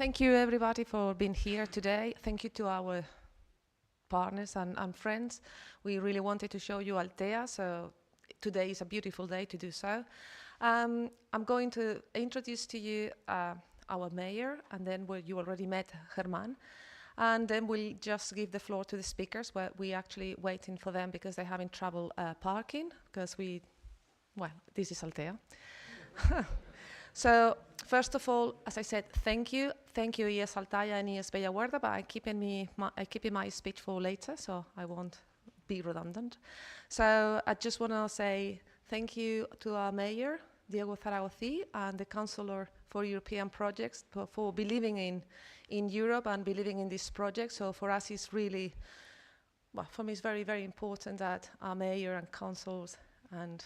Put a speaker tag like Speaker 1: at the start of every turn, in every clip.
Speaker 1: Thank you everybody for being here today. Thank you to our partners and friends. We really wanted to show you Altea, so today is a beautiful day to do so. I'm going to introduce to you our mayor, and then you already met Germán. And then we'll just give the floor to the speakers, where we're actually waiting for them because they're having trouble parking, because this is Altea. So, first of all, as I said, thank you. Thank you, ES Altea and ES Bellaguarda, but I'm keeping my speech for later, so I won't be redundant. So, I just want to say thank you to our mayor, Diego Zaragoza, and the Councillor for European Projects for believing in Europe and believing in this project. So for us, it's really, for me, it's very, very important that our mayor and councils and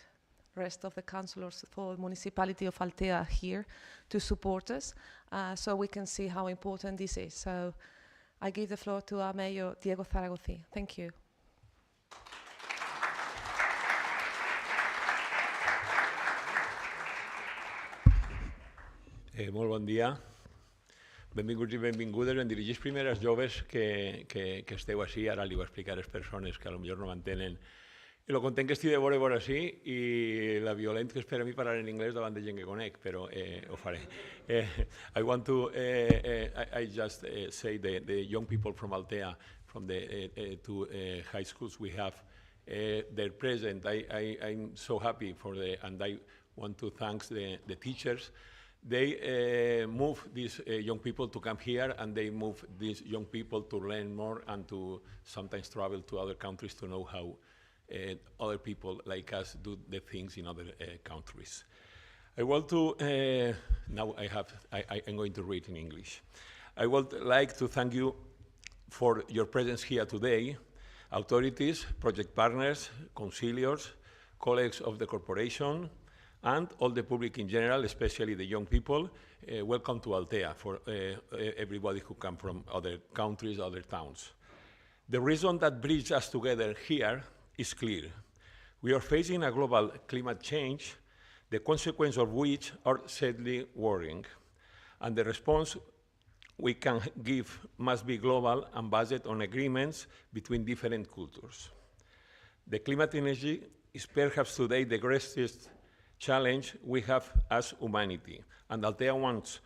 Speaker 1: rest of the councillors for the municipality of Altea are here to support us, so we can see how important this is. So I give the floor to our mayor, Diego Zaragoza. Thank you.
Speaker 2: Molt bon dia. Benvinguts i benvingudes. Em dirigís primer als joves que esteu així. Ara li ho explicar a les persones que potser no m'entenen. I lo content que estic de veure així i la violent que espera a mi parlar en anglès davant de gent que conec, però ho faré. I want to I just say the young people from Altea, from the two high schools we have, they're present. I'm so happy for and I want to thank the teachers. They move these young people to come here, and they move these young people to learn more and to sometimes travel to other countries to know how other people like us do the things in other countries. I want to, now I'm going to read in English. I would like to thank you for your presence here today, authorities, project partners, conciliars, colleagues of the corporation, and all the public in general, especially the young people. Welcome to Altea for everybody who come from other countries, other towns. The reason that brings us together here is clear. We are facing a global climate change, the consequences of which are sadly worrying. And the response we can give must be global and based on agreements between different cultures. The climate energy is perhaps today the greatest challenge we have as humanity, and Altea wants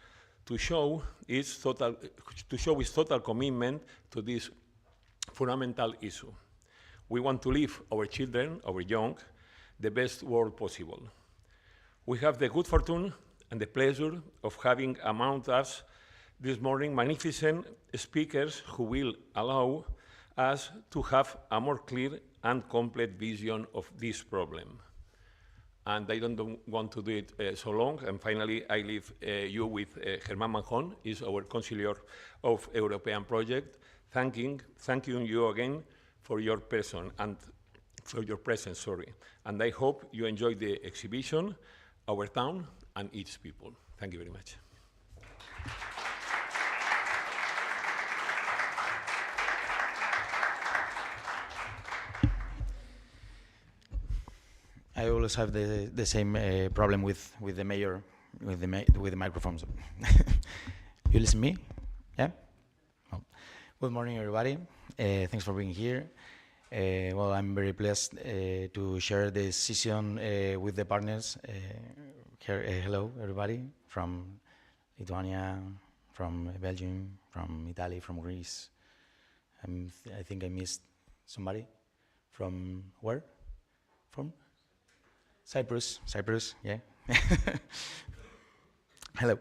Speaker 2: to show its total commitment to this fundamental issue. We want to leave our children, our young, the best world possible. We have the good fortune and the pleasure of having among us this morning magnificent speakers who will allow us to have a more clear and complete vision of this problem. And I don't want to do it so long. And finally, I leave you with Germán Manjón, is our Conciliar of European Project, thanking you again for your presence. And I hope you enjoy the exhibition, our town, and its people. Thank you very much.
Speaker 3: I always have the same problem with the mayor, with the microphones. You listen to me? Yeah? Oh. Good morning, everybody. Thanks for being here. Well, I'm very pleased to share this session with the partners. Hello, everybody, from Lithuania, from Belgium, from Italy, from Greece. I think I missed somebody. From where? From? Cyprus, yeah. Hello.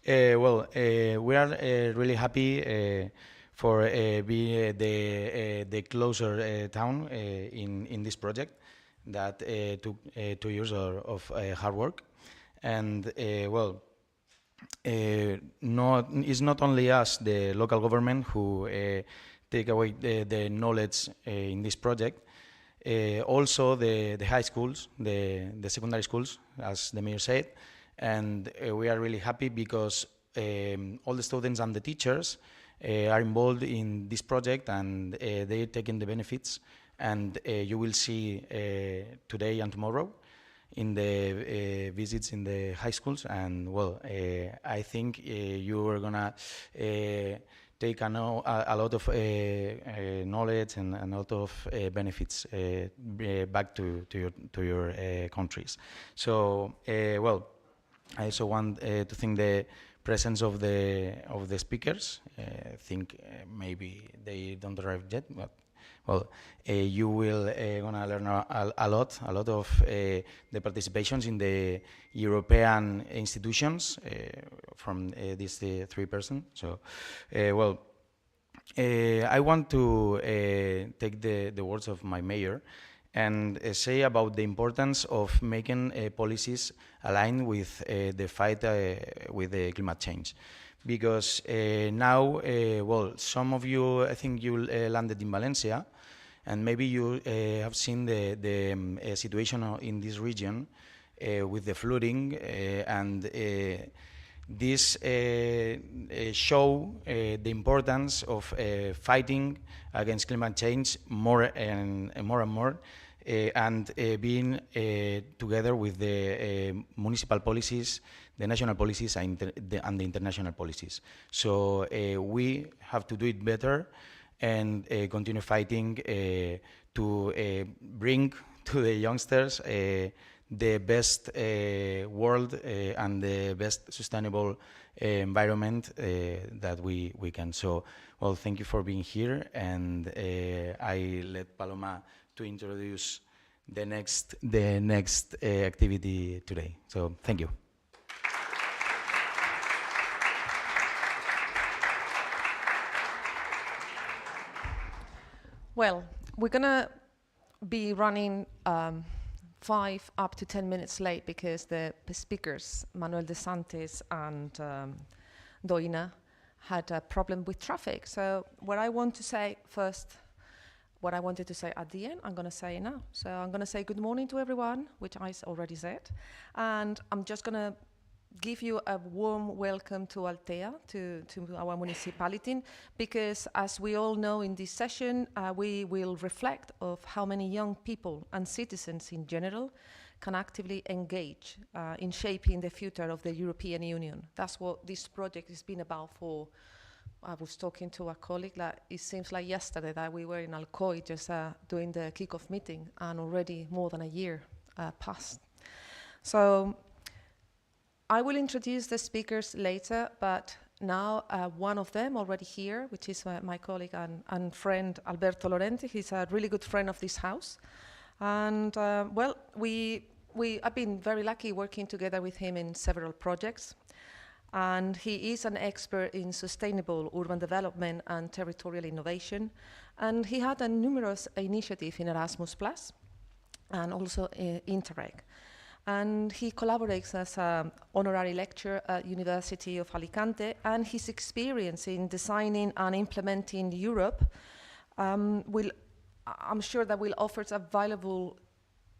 Speaker 3: We are really happy for being the closer town in this project that took 2 years of hard work. And it's not only us, the local government, who take away the knowledge in this project. Also the high schools, the secondary schools, as the mayor said, and we are really happy because all the students and the teachers are involved in this project, and they're taking the benefits, and you will see today and tomorrow in the visits in the high schools, and well, I think you are gonna take a lot of knowledge and a lot of benefits back to your countries. So well, I also want to thank the presence of the speakers. I think maybe they don't arrive yet, but well, you will gonna learn a lot of the participations in the European institutions from these three persons. So, well, I want to take the words of my mayor and say about the importance of making policies aligned with the fight with the climate change. Because now, well, some of you, I think you landed in Valencia, and maybe you have seen the situation in this region with the flooding, and this show the importance of fighting against climate change more and more, and being together with the municipal policies, the national policies, and the international policies. So we have to do it better and continue fighting to bring to the youngsters the best world and the best sustainable environment that we can. So, well, thank you for being here, and I let Paloma to introduce the next activity today. So, thank you.
Speaker 1: Well, we're gonna be running 5 up to 10 minutes late because the speakers, Manuel de Santis and Doina, had a problem with traffic. So what I want to say first, what I wanted to say at the end, I'm going to say now. So I'm going to say good morning to everyone, which I already said. And I'm just going to give you a warm welcome to Altea, to our municipality, because as we all know in this session, we will reflect of how many young people and citizens in general can actively engage in shaping the future of the European Union. That's what this project has been about for. I was talking to a colleague, like, it seems like yesterday that we were in Alcoy just doing the kickoff meeting, and already more than a year passed. So I will introduce the speakers later, but now one of them already here, which is my colleague and friend Alberto Lorente. He's a really good friend of this house. And well, I've been very lucky working together with him in several projects. And he is an expert in sustainable urban development and territorial innovation. And he had a numerous initiative in Erasmus+, and also Interreg. And he collaborates as an honorary lecturer at University of Alicante, and his experience in designing and implementing Europe I'm sure that will offer a valuable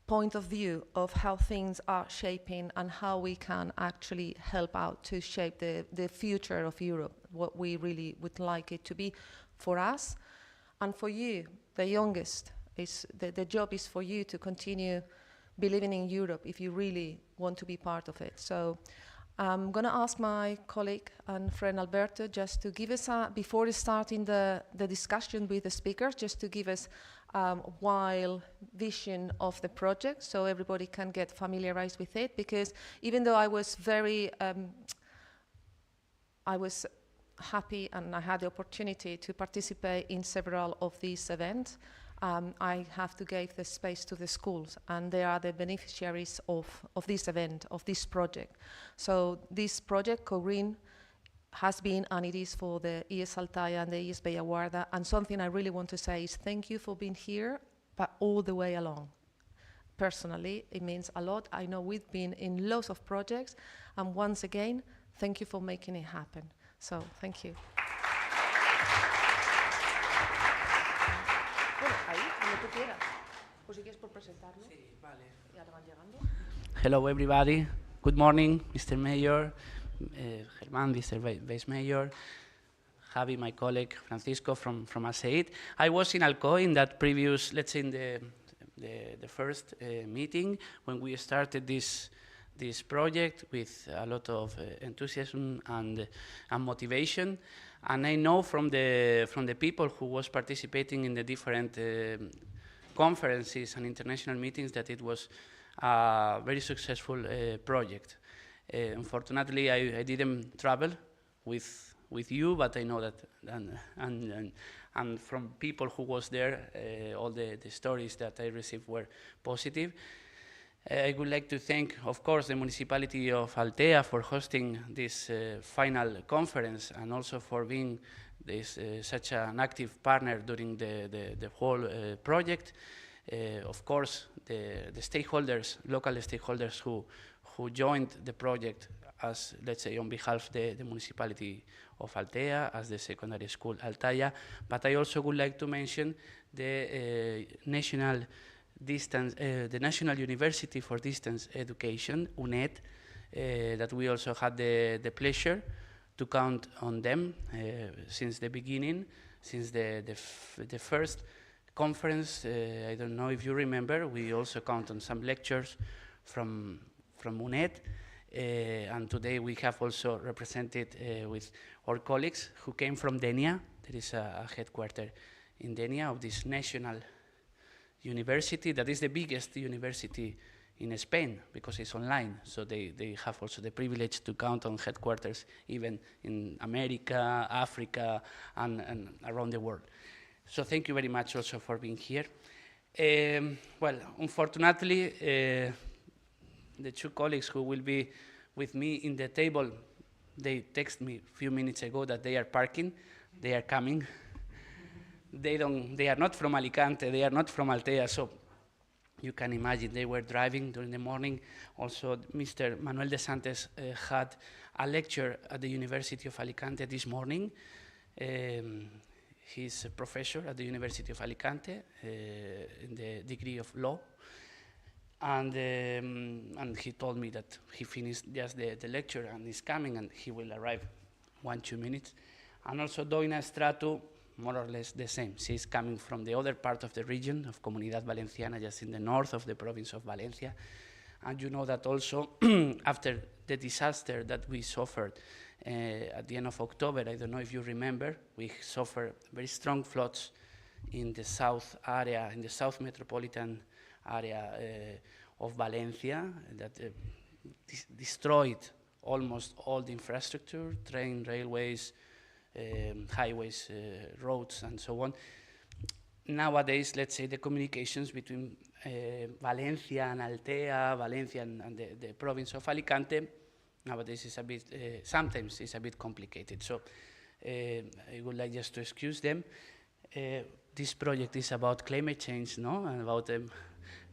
Speaker 1: point of view of how things are shaping and how we can actually help out to shape the future of Europe, what we really would like it to be for us and for you, the youngest. The job is for you to continue believing in Europe if you really want to be part of it. So I'm going to ask my colleague and friend Alberto just to give us, before starting the discussion with the speakers, just to give us a wild vision of the project so everybody can get familiarized with it. Because even though I was very, I was happy and I had the opportunity to participate in several of these events, I have to give the space to the schools, and they are the beneficiaries of this event, of this project. So this project, CongreenEU, has been, and it is for the ES Altea and the ES Bella Guarda, and something I really want to say is thank you for being here, but all the way along. Personally, it means a lot. I know we've been in lots of projects, and once again, thank you for making it happen. So, thank you.
Speaker 4: Hello, everybody. Good morning, Mr. Mayor, Germán, Mr. Vice Mayor, Javi, my colleague, Francisco from ASEID. I was in Alcoy in that previous, let's say, in the first meeting when we started this project with a lot of enthusiasm and motivation. And I know from the people who was participating in the different conferences and international meetings that it was a very successful project. Unfortunately, I didn't travel with you, but I know that, and from people who was there, all the stories that I received were positive. I would like to thank, of course, the municipality of Altea for hosting this final conference, and also for being such an active partner during the whole project. Of course, the stakeholders, local stakeholders who joined the project as, let's say, on behalf of the municipality of Altea, as the secondary school Altea. But I also would like to mention the National University for Distance Education, UNED, that we also had the pleasure to count on them since the beginning, since the first conference. I don't know if you remember, we also count on some lectures from UNED, and today we have also represented with our colleagues who came from Denia. There is a headquarter in Denia of this national university that is the biggest university in Spain because it's online. So they have also the privilege to count on headquarters even in America, Africa, and around the world. So thank you very much also for being here. Well, unfortunately, the two colleagues who will be with me in the table, they texted me a few minutes ago that they are parking, they are coming. They are not from Alicante, they are not from Altea, so you can imagine they were driving during the morning. Also, Mr. Manuel de Santos had a lecture at the University of Alicante this morning. He's a professor at the University of Alicante in the degree of law. And he told me that he finished just the lecture and is coming, and he will arrive 1-2 minutes. And also Doina Estrato, more or less the same. She's coming from the other part of the region of Comunidad Valenciana, just in the north of the province of Valencia. And you know that also after the disaster that we suffered at the end of October, I don't know if you remember, we suffered very strong floods in the south area, in the south metropolitan area of Valencia that destroyed almost all the infrastructure, train, railways, highways, roads, and so on. Nowadays, let's say the communications between Valencia and Altea, Valencia and the province of Alicante, nowadays is a bit, sometimes it's a bit complicated. So I would like just to excuse them. This project is about climate change, no? And about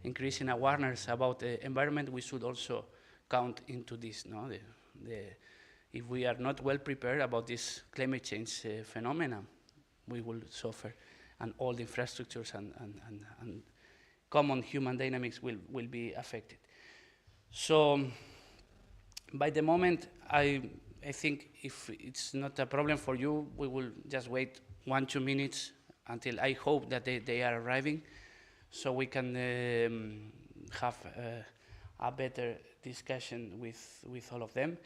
Speaker 4: increasing awareness about the environment. We should also count into this, no? If we are not well prepared about this climate change phenomena, we will suffer, and all the infrastructures and common human dynamics will be affected. So by the moment, I think if it's not a problem for you, we will just wait 1-2 minutes until I hope that they are arriving, so we can have a better discussion with all of them.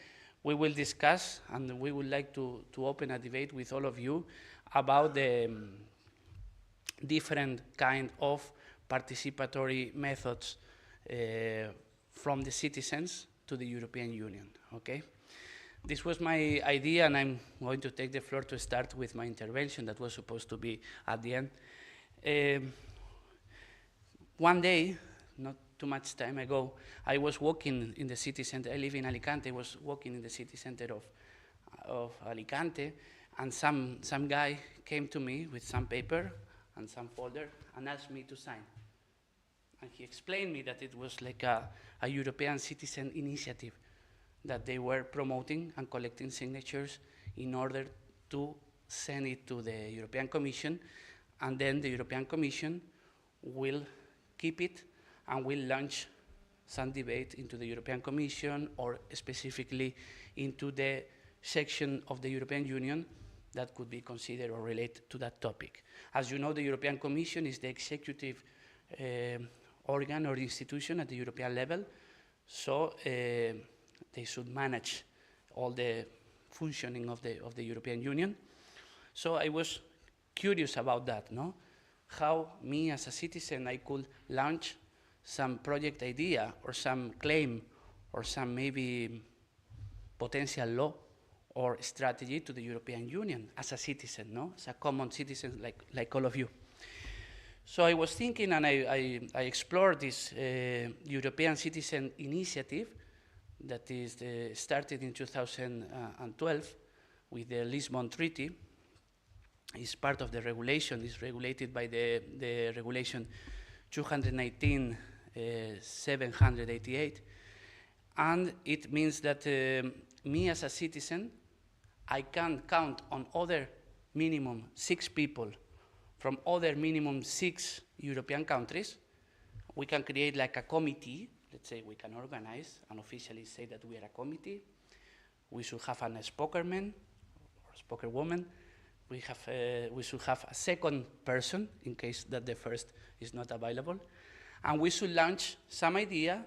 Speaker 4: We will discuss, and we would like to open a debate with all of you about the different kind of participatory methods from the citizens to the European Union, okay? This was my idea, and I'm going to take the floor to start with my intervention that was supposed to be at the end. One day, not too much time ago, I was walking in the city center. I live in Alicante. I was walking in the city center of Alicante, and some guy came to me with some paper and some folder and asked me to sign. And he explained me that it was like a European citizen initiative that they were promoting and collecting signatures in order to send it to the European Commission, and then the European Commission will keep it and will launch some debate into the European Commission, or specifically into the section of the European Union that could be considered or related to that topic. As you know, the European Commission is the executive organ or institution at the European level, so they should manage all the functioning of the European Union. So I was curious about that, no? How me as a citizen I could launch some project idea or some claim or some maybe potential law or strategy to the European Union as a citizen, no? As a common citizen like all of you. So I was thinking, and I explored this European Citizen Initiative that is started in 2012 with the Lisbon Treaty. It's part of the regulation. It's regulated by the regulation 219/788. And it means that me as a citizen, I can count on other minimum 6 people from other minimum 6 European countries. We can create like a committee. Let's say we can organize and officially say that we are a committee. We should have a spokesman or spokeswoman. We should have a second person in case that the first is not available. And we should launch some idea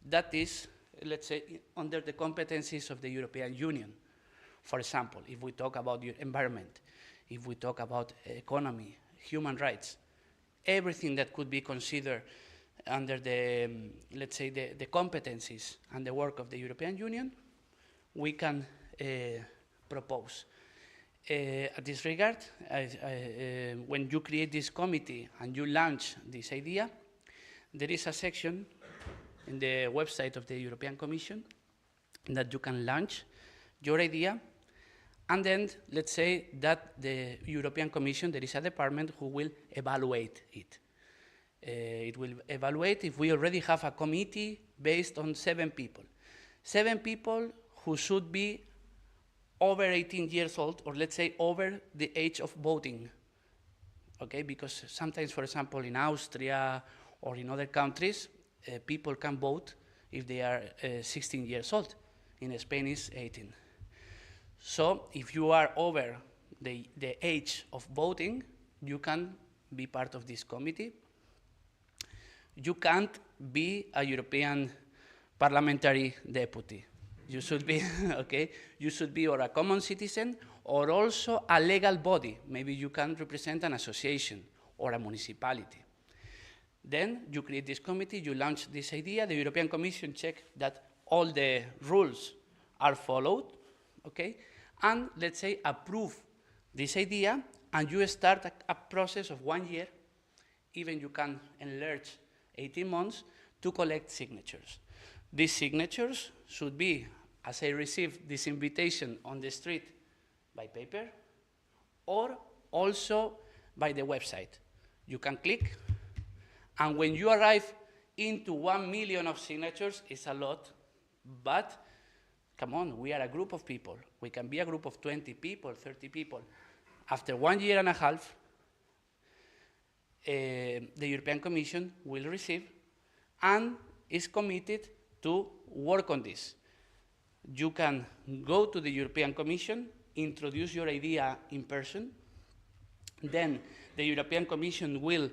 Speaker 4: that is, let's say, under the competencies of the European Union. For example, if we talk about the environment, if we talk about economy, human rights, everything that could be considered under the, let's say, the competencies and the work of the European Union, we can propose. At this regard, when you create this committee and you launch this idea, there is a section in the website of the European Commission that you can launch your idea. And then let's say that the European Commission, there is a department who will evaluate it. It will evaluate if we already have a committee based on 7 people. 7 people who should be over 18 years old, or let's say over the age of voting. Okay, because sometimes, for example, in Austria or in other countries, people can vote if they are 16 years old. In Spain, it's 18. So if you are over the age of voting, you can be part of this committee. You can't be a European parliamentary deputy. You should be, okay? You should be or a common citizen or also a legal body. Maybe you can represent an association or a municipality. Then you create this committee, you launch this idea, the European Commission checks that all the rules are followed, okay? And let's say approve this idea, and you start a process of 1 year, even you can enlarge 18 months, to collect signatures. These signatures should be, as I received this invitation on the street, by paper, or also by the website. You can click, and when you arrive into 1 million of signatures, it's a lot, but come on, we are a group of people. We can be a group of 20 people, 30 people. After 1 year and a half, the European Commission will receive and is committed to work on this. You can go to the European Commission, introduce your idea in person, then the European Commission will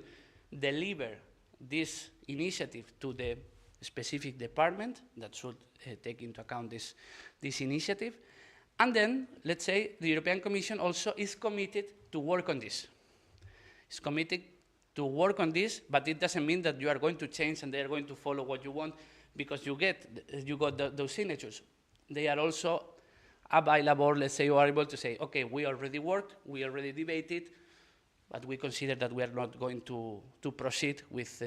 Speaker 4: deliver this initiative to the specific department that should take into account this initiative. And then, let's say, the European Commission also is committed to work on this. It's committed to work on this, but it doesn't mean that you are going to change and they are going to follow what you want because you got those signatures. They are also available. Let's say you are able to say, okay, we already worked, we already debated, but we consider that we are not going to proceed with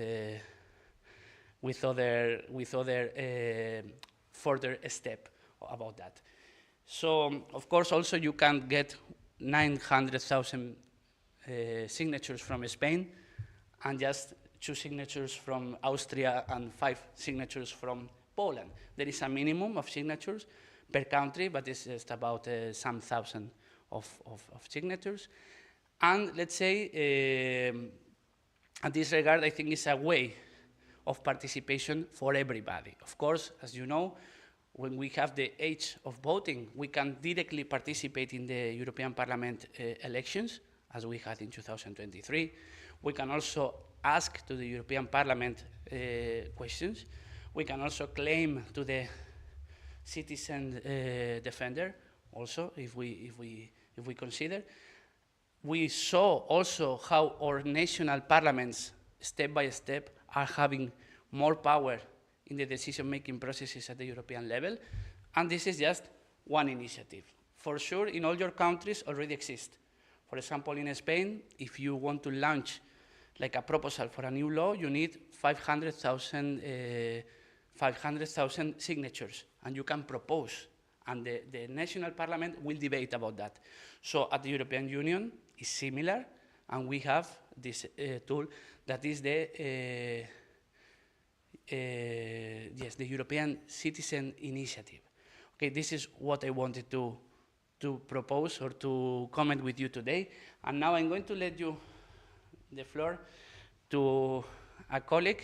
Speaker 4: other further step about that. So, of course, also you can get 900,000 signatures from Spain and just 2 signatures from Austria and 5 signatures from Poland. There is a minimum of signatures per country, but it's just about some thousand of signatures. And let's say, at this regard, I think it's a way of participation for everybody. Of course, as you know, when we have the age of voting, we can directly participate in the European Parliament elections, as we had in 2023. We can also ask to the European Parliament questions. We can also claim to the citizen defender, also, if we consider. We saw also how our national parliaments, step by step, are having more power in the decision-making processes at the European level, and this is just one initiative. For sure, in all your countries already exist. For example, in Spain, if you want to launch like a proposal for a new law, you need 500,000 signatures, and you can propose, and the national parliament will debate about that. So at the European Union, it's similar, and we have this tool that is the European Citizen Initiative. Okay, this is what I wanted to propose or to comment with you today. And now I'm going to let you the floor to a colleague,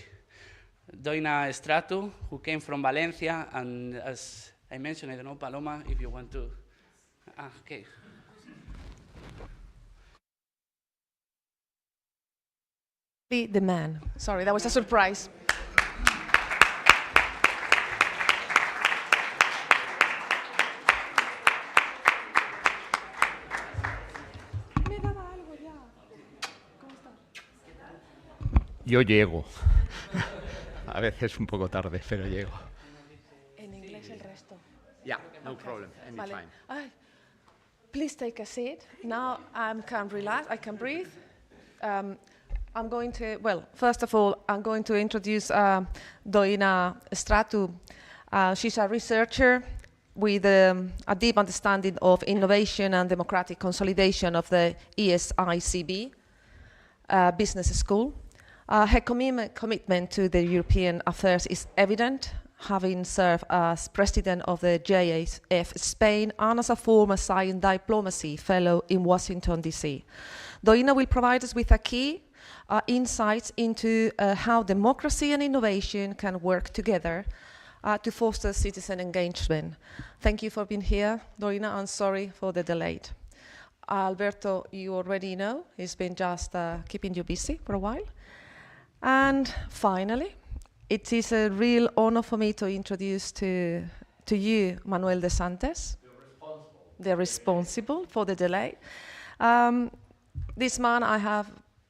Speaker 4: Doina Estratu, who came from Valencia, and as I mentioned, I don't know, Paloma, if you want to, okay.
Speaker 1: The man. Sorry, that was a surprise.
Speaker 5: Yo llego. A veces un poco tarde, pero llego.
Speaker 1: En inglés el resto.
Speaker 5: Yeah, no problem, anytime.
Speaker 1: Vale. Please take a seat. Now I can relax, I can breathe. I'm going to, well, first of all, I'm going to introduce Doina Estratu. She's a researcher with a deep understanding of innovation and democratic consolidation of the ESICB Business School. Her commitment to the European affairs is evident, having served as president of the JAF Spain and as a former science diplomacy fellow in Washington, D.C. Doina will provide us with a key insights into how democracy and innovation can work together to foster citizen engagement. Thank you for being here, Doina. I'm sorry for the delay. Alberto, you already know, he's been just keeping you busy for a while. And finally, it is a real honor for me to introduce to you Manuel de Santos, the responsible for the delay. This man, I have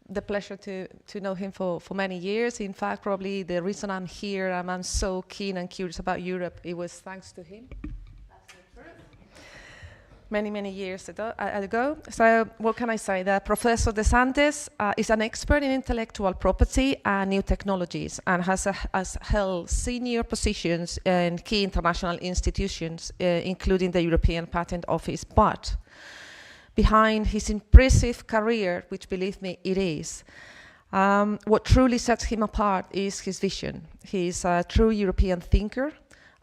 Speaker 1: the pleasure to know him for many years. In fact, probably the reason I'm here, I'm so keen and curious about Europe, it was thanks to him. That's the truth. Many years ago. So what can I say? That Professor de Santos is an expert in intellectual property and new technologies, and has held senior positions in key international institutions, including the European Patent Office. But behind his impressive career, which believe me, it is, what truly sets him apart is his vision. He's a true European thinker,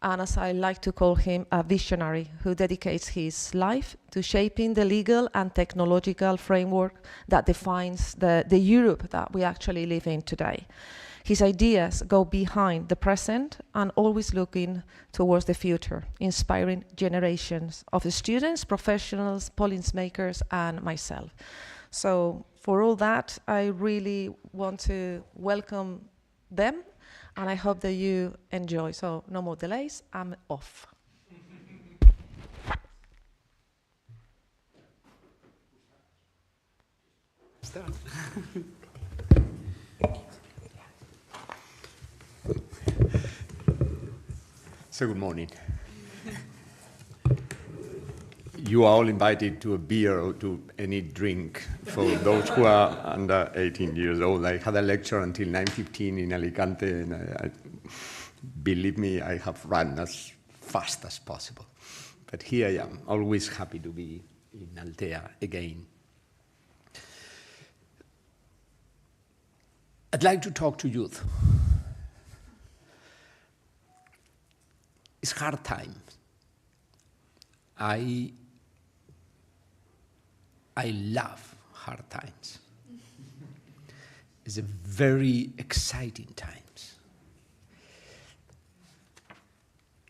Speaker 1: and as I like to call him, a visionary who dedicates his life to shaping the legal and technological framework that defines the Europe that we actually live in today. His ideas go behind the present and always looking towards the future, inspiring generations of students, professionals, policymakers, and myself. So for all that, I really want to welcome them, and I hope that you enjoy. So no more delays, I'm off.
Speaker 5: Start. So good morning. You are all invited to a beer or to any drink for those who are under 18 years old. I had a lecture until 9:15 in Alicante, and believe me, I have run as fast as possible. But here I am, always happy to be in Altea again. I'd like to talk to youth. It's hard times. I love hard times. It's a very exciting times.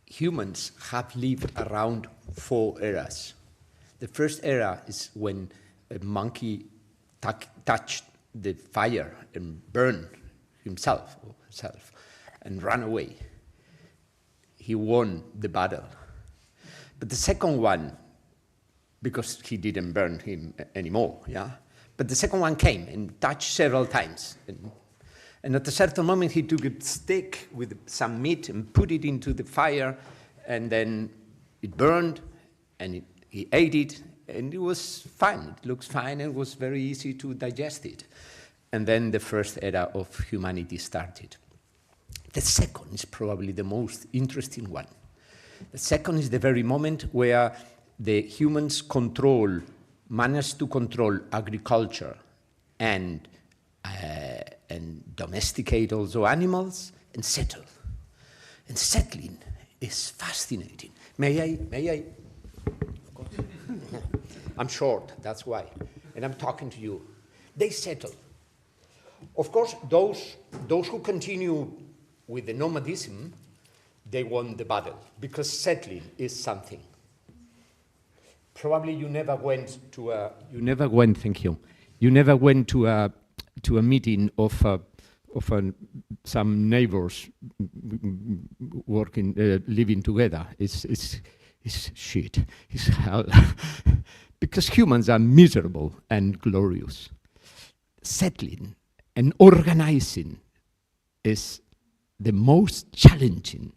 Speaker 5: Humans have lived around 4 eras. The first era is when a monkey touched the fire and burn himself or herself and run away. He won the battle. But the second one, because he didn't burn him anymore, yeah? But the second one came and touched several times. And at a certain moment, he took a stick with some meat and put it into the fire, and then it burned, and he ate it, and it was fine. It looks fine, and it was very easy to digest it. And then the first era of humanity started. The second is probably the most interesting one. The second is the very moment where the humans managed to control agriculture and domesticate also animals and settle. And settling is fascinating. May I? Of course. I'm short, that's why. And I'm talking to you. They settle. Of course, those who continue with the nomadism, they won the battle, because settling is something. Probably you never went to a meeting of some neighbors living together. It's shit. It's hell. Because humans are miserable and glorious. Settling and organizing is the most challenging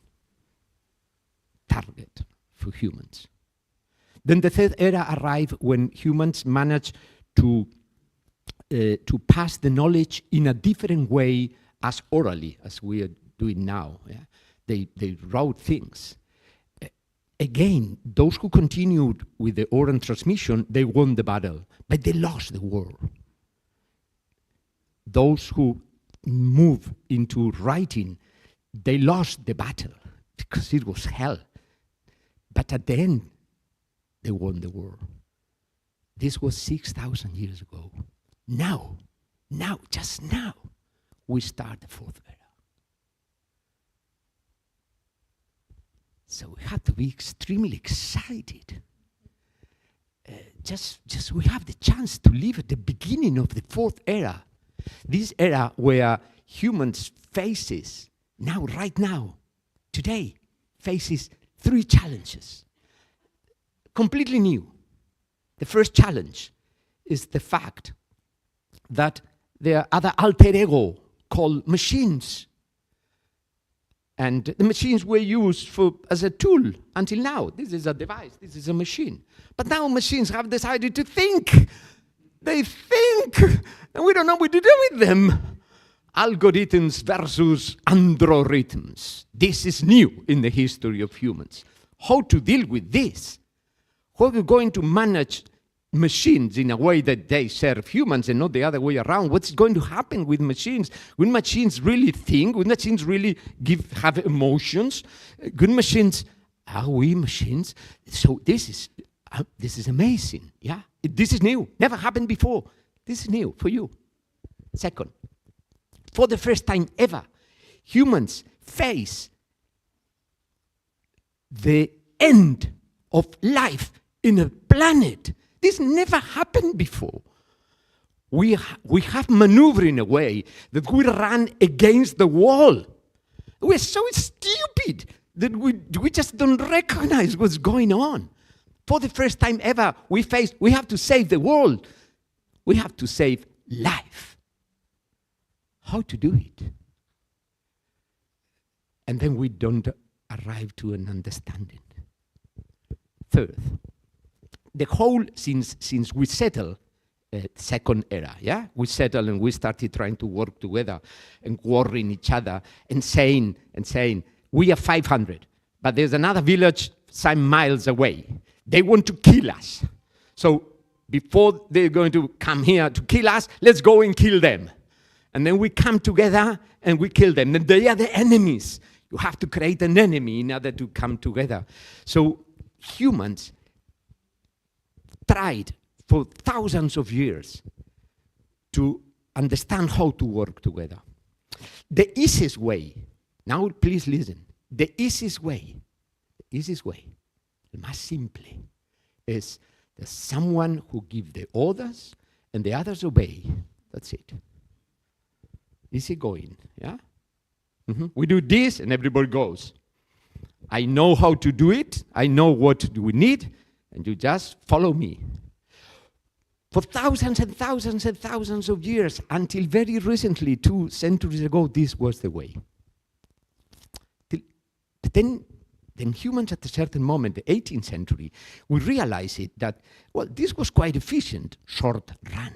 Speaker 5: target for humans. Then the third era arrived when humans managed to pass the knowledge in a different way as orally, as we are doing now. Yeah? They wrote things. Again, those who continued with the oral transmission, they won the battle, but they lost the war. Those who moved into writing, they lost the battle because it was hell. But at the end, they won the war. This was 6,000 years ago. Now, just now, we start the fourth era. So we have to be extremely excited. Just we have the chance to live at the beginning of the fourth era. This era where humans faces, right now, today, faces 3 challenges. Completely new. The first challenge is the fact that there are other alter ego called machines. And the machines were used as a tool until now. This is a device, this is a machine. But now machines have decided to think. They think, and we don't know what to do with them. Algorithms versus androrithms. This is new in the history of humans. How to deal with this? How are we going to manage machines in a way that they serve humans and not the other way around? What's going to happen with machines? Will machines really think? Will machines really have emotions? Good machines, are we machines? So this is amazing, yeah? This is new, never happened before. This is new for you. Second, for the first time ever, humans face the end of life in a planet. This never happened before. We have maneuvered in a way that we run against the wall. We're so stupid that we just don't recognize what's going on. For the first time ever, we have to save the world. We have to save life. How to do it? And then we don't arrive to an understanding. Third, the whole, since we settled, second era, yeah? We settled and we started trying to work together and warring each other and saying, we are 500, but there's another village some miles away. They want to kill us. So before they're going to come here to kill us, let's go and kill them. And then we come together and we kill them. And they are the enemies. You have to create an enemy in order to come together. So humans tried for thousands of years to understand how to work together. The easiest way, now please listen, the easiest way, most simply, is there's someone who gives the orders and the others obey. That's it. Easy going, yeah? We do this and everybody goes. I know how to do it. I know what do we need. And you just follow me. For thousands and thousands and thousands of years, until very recently, 2 centuries ago, this was the way. But then humans at a certain moment, the 18th century, we realized that, well, this was quite efficient, short run,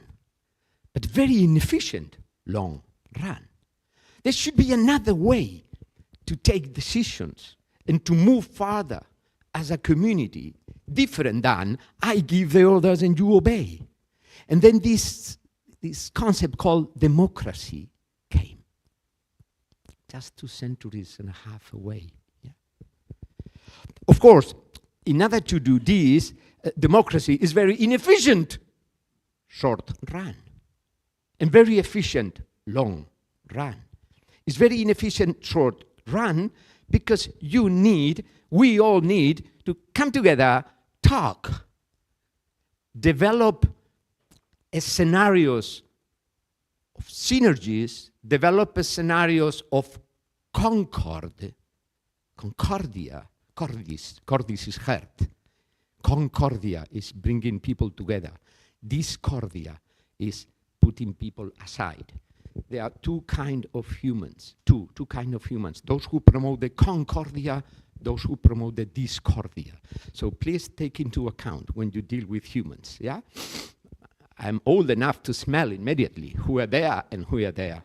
Speaker 5: but very inefficient, long run. There should be another way to take decisions and to move farther as a community, different than I give the orders and you obey. And then this concept called democracy came, just 2.5 centuries away. Yeah. Of course, in order to do this, democracy is very inefficient, short run, and very efficient, long run. It's very inefficient, short run, because we all need to come together, talk, develop scenarios of synergies, develop scenarios of concordia. Cordis is heart. Concordia is bringing people together. Discordia is putting people aside. There are two kind of humans. Those who promote the concordia, those who promote the discordia. So please take into account when you deal with humans, yeah? I'm old enough to smell immediately who are there and who are there.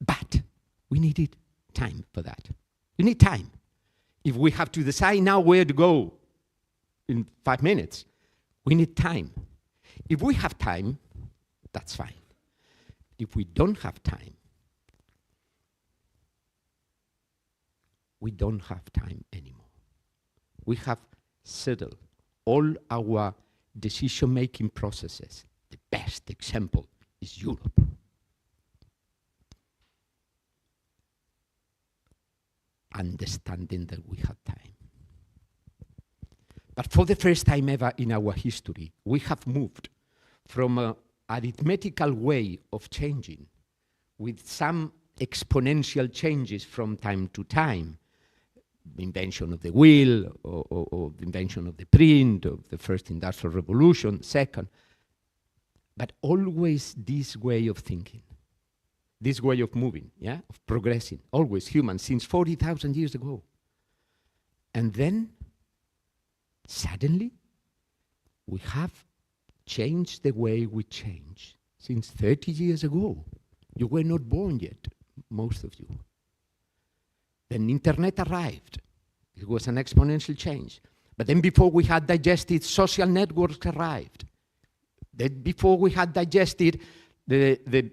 Speaker 5: But we needed time for that. You need time. If we have to decide now where to go in 5 minutes, we need time. If we have time, that's fine. If we don't have time, we don't have time anymore. We have settled all our decision-making processes. The best example is Europe. Understanding that we have time. But for the first time ever in our history, we have moved from an arithmetical way of changing with some exponential changes from time to time, the invention of the wheel, or the invention of the print, of the first industrial revolution, second, but always this way of thinking, this way of moving, yeah, of progressing, always human, since 40,000 years ago. And then, suddenly, we have changed the way we change since 30 years ago. You were not born yet, most of you. Then internet arrived. It was an exponential change. But then before we had digested, social networks arrived. Then before we had digested the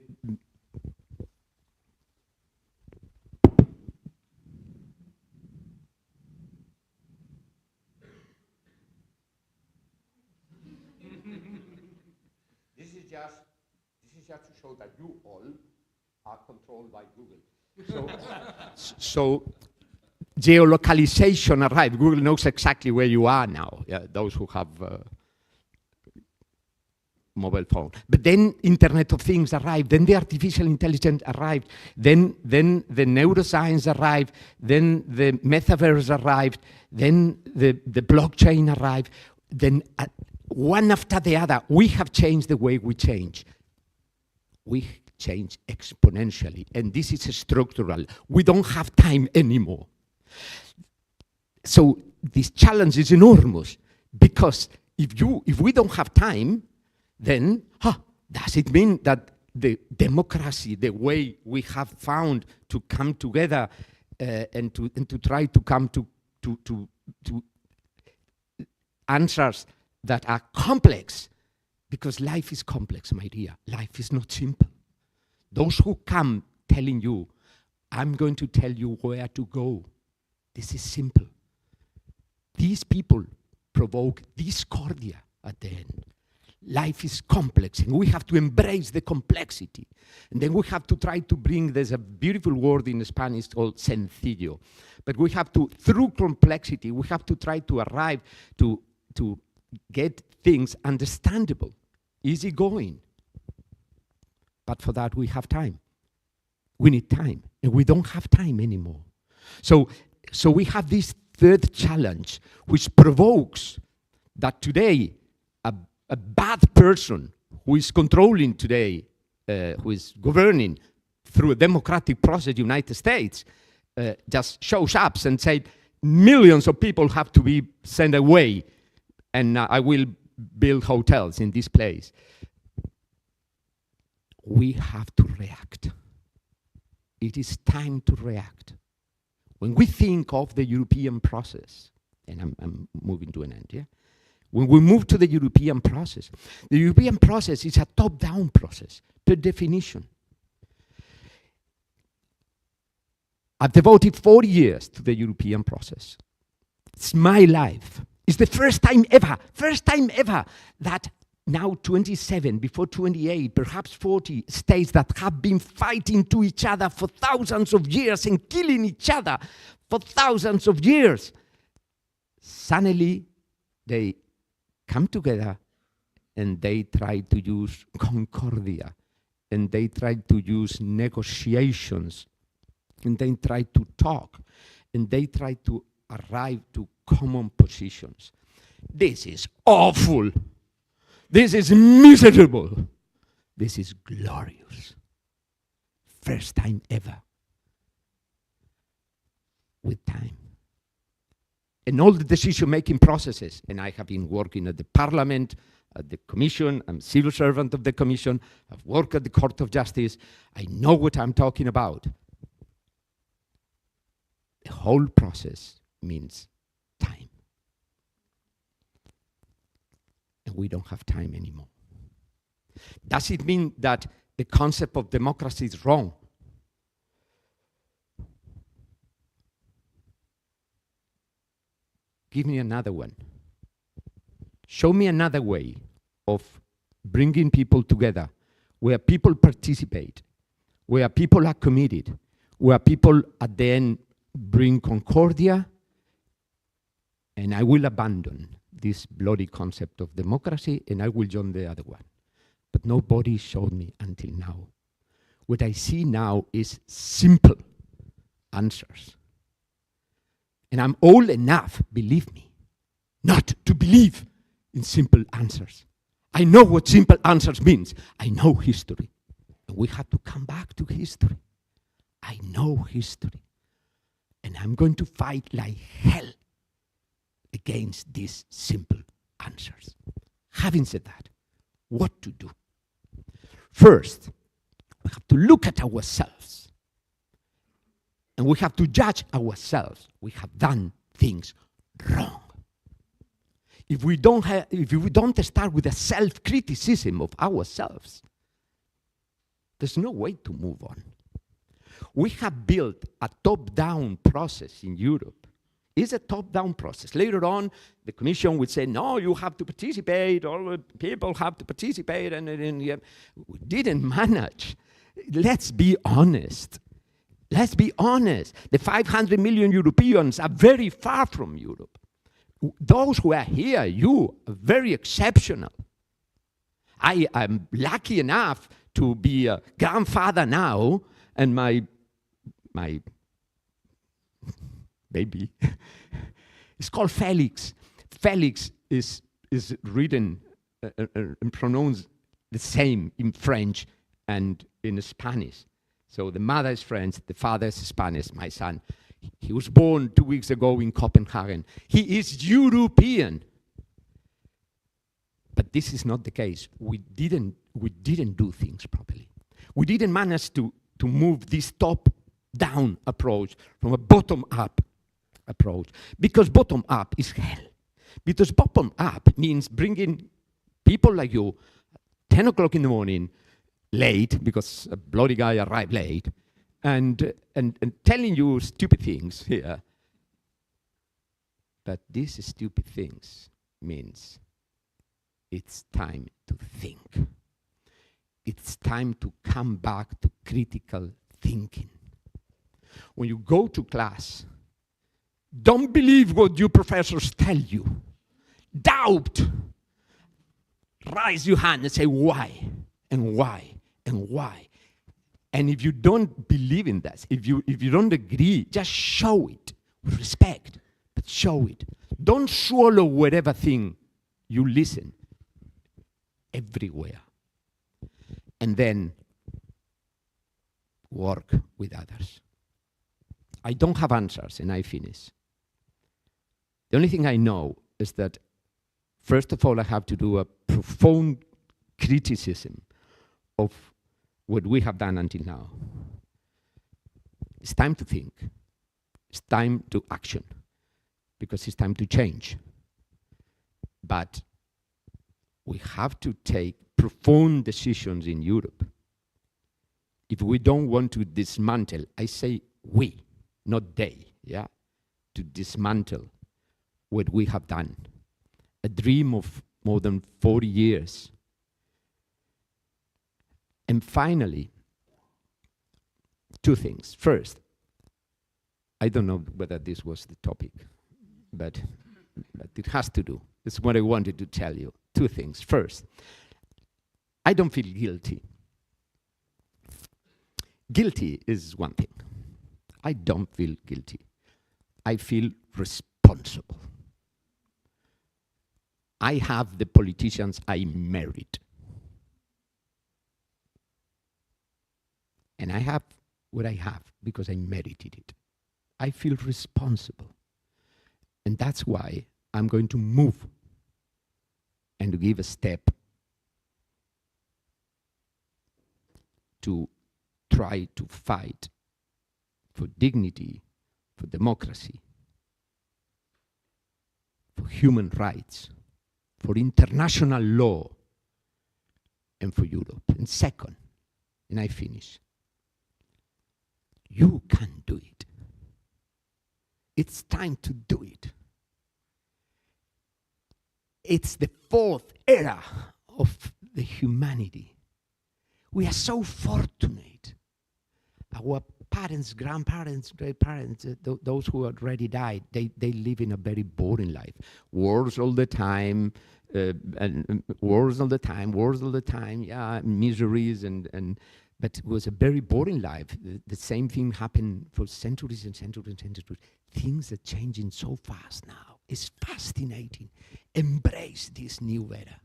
Speaker 5: This is just to show that you all are controlled by Google. So geolocalization arrived. Google knows exactly where you are now, yeah, those who have mobile phone. But then Internet of Things arrived, then the artificial intelligence arrived, then the neuroscience arrived, then the metaverse arrived, then the blockchain arrived, then one after the other, we have changed the way we change. We change exponentially, and this is structural. We don't have time anymore. So this challenge is enormous, because if we don't have time, then does it mean that the democracy, the way we have found to come together and to try to come to answers that are complex, because life is complex, my dear. Life is not simple. Those who come telling you, I'm going to tell you where to go, this is simple. These people provoke discordia at the end. Life is complex, and we have to embrace the complexity. And then we have to try to bring, there's a beautiful word in Spanish called sencillo. But we have to, through complexity, we have to try to arrive to get things understandable, easygoing,
Speaker 6: But for that, we have time. We need time, and we don't have time anymore. So we have this third challenge, which provokes that today a bad person who is controlling today, who is governing through a democratic process in the United States, just shows up and says, millions of people have to be sent away, and I will build hotels in this place. We have to react. It is time to react. When we think of the European process, and I'm moving to an end, yeah? When we move to the European process is a top-down process, per definition. I've devoted 40 years to the European process. It's my life. It's the first time ever that now 27, before 28, perhaps 40 states that have been fighting to each other for thousands of years and killing each other for thousands of years. Suddenly, they come together and they try to use concordia, and they try to use negotiations, and they try to talk, and they try to arrive to common positions. This is awful. This is miserable. This is glorious. First time ever. With time. And all the decision-making processes, and I have been working at the Parliament, at the Commission, I'm a civil servant of the Commission, I've worked at the Court of Justice, I know what I'm talking about. The whole process means time. And we don't have time anymore. Does it mean that the concept of democracy is wrong? Give me another one. Show me another way of bringing people together, where people participate, where people are committed, where people at the end bring concordia, and I will abandon this bloody concept of democracy, and I will join the other one. But nobody showed me until now. What I see now is simple answers. And I'm old enough, believe me, not to believe in simple answers. I know what simple answers means. I know history. And we have to come back to history. I know history. And I'm going to fight like hell against these simple answers. Having said that, what to do? First, we have to look at ourselves. And we have to judge ourselves. We have done things wrong. If we don't start with a self-criticism of ourselves, there's no way to move on. We have built a top-down process in Europe. It's a top-down process. Later on, the Commission would say, no, you have to participate, all people have to participate, and we didn't manage. Let's be honest. Let's be honest. The 500 million Europeans are very far from Europe. Those who are here, you are very exceptional. I am lucky enough to be a grandfather now, and my baby is called Felix. Felix is written and pronounced the same in French and in Spanish. So the mother is French, the father is Spanish, my son. He was born 2 weeks ago in Copenhagen. He is European. But this is not the case. We didn't do things properly. We didn't manage to move this top-down approach from a bottom-up approach. Because bottom-up is hell. Because bottom-up means bringing people like you, 10 o'clock in the morning, late, because a bloody guy arrived late, and telling you stupid things here. But these stupid things means it's time to think. It's time to come back to critical thinking. When you go to class, don't believe what your professors tell you. Doubt. Raise your hand and say why, and why, and why. And if you don't believe in that, if you don't agree, just show it with respect, but show it. Don't swallow whatever thing you listen everywhere. And then work with others. I don't have answers, and I finish. The only thing I know is that, first of all, I have to do a profound criticism of what we have done until now. It's time to think. It's time to action, because it's time to change. But we have to take profound decisions in Europe. If we don't want to dismantle, I say we, not they, yeah, to dismantle what we have done. A dream of more than 40 years. And finally, two things. First, I don't know whether this was the topic, but it has to do. It's what I wanted to tell you. Two things. First, I don't feel guilty. Guilty is one thing. I don't feel guilty. I feel responsible. I have the politicians I married. And I have what I have because I merited it. I feel responsible. And that's why I'm going to move and to give a step to try to fight for dignity, for democracy, for human rights, for international law, and for Europe. And second, and I finish, you can do it. It's time to do it. It's the fourth era of the humanity. We are so fortunate. Our parents, grandparents, great-parents, those who already died, they live in a very boring life. Wars all the time, wars all the time, yeah, miseries, but it was a very boring life. The same thing happened for centuries and centuries and centuries. Things are changing so fast now. It's fascinating. Embrace this new era.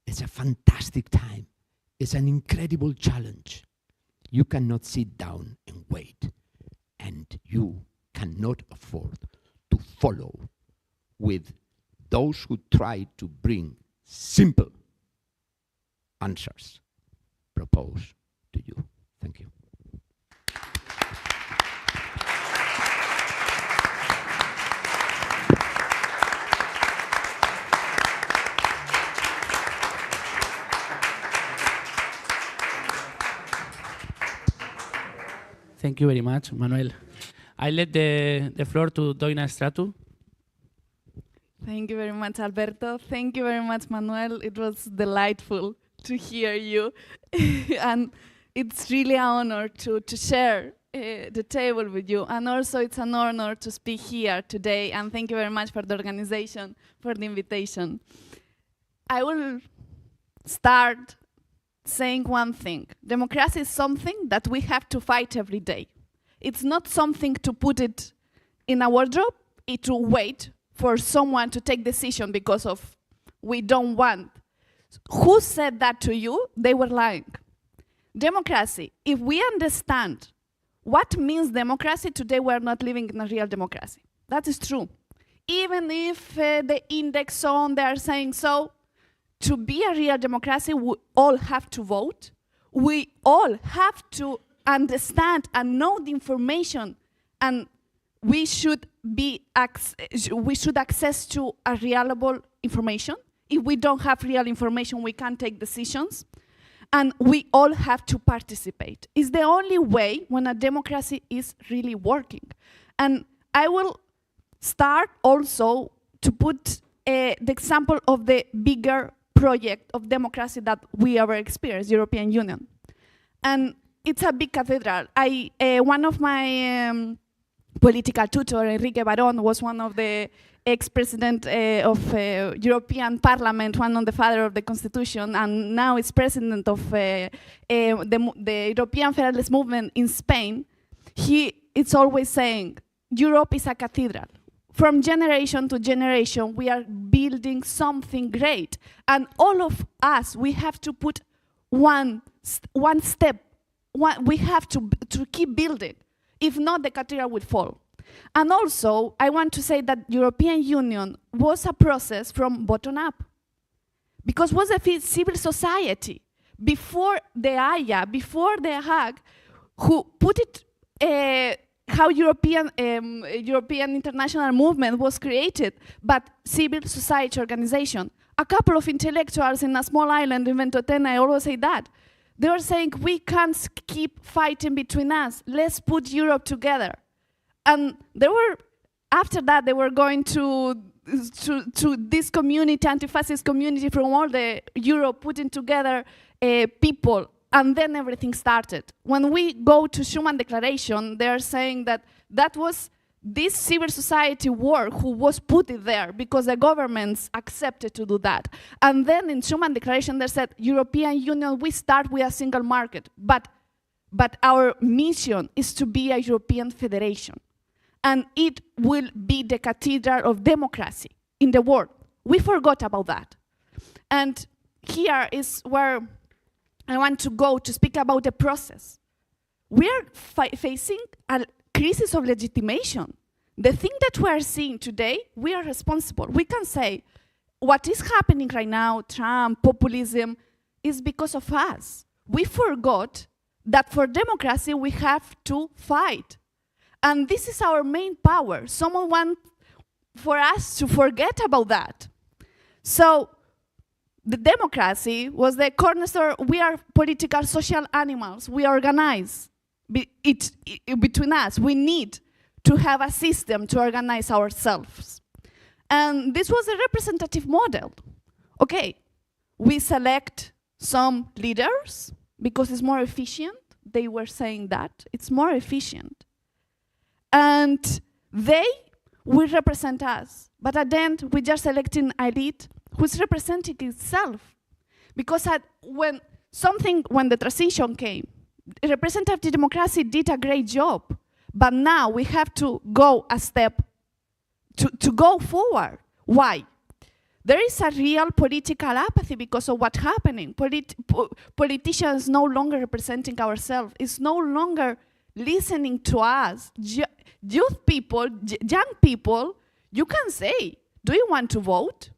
Speaker 6: It's a fantastic time. It's an incredible challenge. You cannot sit down and wait, and you cannot afford to follow with those who try to bring simple answers proposed to you. Thank you.
Speaker 4: Thank you very much, Manuel. I let the floor to Doina Stratu.
Speaker 7: Thank you very much, Alberto. Thank you very much, Manuel. It was delightful to hear you. And it's really an honor to share the table with you. And also it's an honor to speak here today. And thank you very much for the organization, for the invitation. I will start saying one thing. Democracy is something that we have to fight every day. It's not something to put it in a wardrobe, it to wait for someone to take decision because of we don't want. Who said that to you? They were lying. Democracy, if we understand what means democracy, today we're not living in a real democracy. That is true. Even if the index on they are saying so, to be a real democracy, we all have to vote. We all have to understand and know the information, and we should access to a reliable information. If we don't have real information, we can't take decisions. And we all have to participate. It's the only way when a democracy is really working. And I will start also to put the example of the bigger project of democracy that we ever experienced, European Union. And it's a big cathedral. One of my political tutor, Enrique Barón, was one of the ex-president of European Parliament, one of the father of the Constitution, and now is president of the European Federalist Movement in Spain. He is always saying, Europe is a cathedral. From generation to generation, we are building something great. And all of us, we have to put one step. We have to keep building. If not, the cathedral will fall. And also, I want to say that European Union was a process from bottom up. Because it was a civil society. Before the AIA, before the Hague, who put it, how European international movement was created, but civil society organization. A couple of intellectuals in a small island in Ventotene, I always say that. They were saying, we can't keep fighting between us. Let's put Europe together. And they were, after that, they were going to this community, anti-fascist community from all the Europe, putting together people. And then everything started. When we go to Schuman Declaration, they are saying that that was this civil society work who was put it there because the governments accepted to do that. And then in Schuman Declaration, they said, European Union, we start with a single market, but our mission is to be a European federation. And it will be the cathedral of democracy in the world. We forgot about that. And here is where I want to go to speak about the process. We are facing a crisis of legitimation. The thing that we are seeing today, we are responsible. We can say what is happening right now, Trump, populism, is because of us. We forgot that for democracy we have to fight. And this is our main power. Someone wants for us to forget about that. So the democracy was the cornerstone. We are political, social animals. We organize between us. We need to have a system to organize ourselves. And this was a representative model. Okay, we select some leaders because it's more efficient. They were saying that. It's more efficient. And they will represent us. But at the end, we're just selecting an elite who's representing itself. Because when the transition came, representative democracy did a great job. But now we have to go a step to go forward. Why? There is a real political apathy because of what's happening. Politicians no longer representing ourselves. It's no longer listening to us. Youth people, young people, you can say, do you want to vote?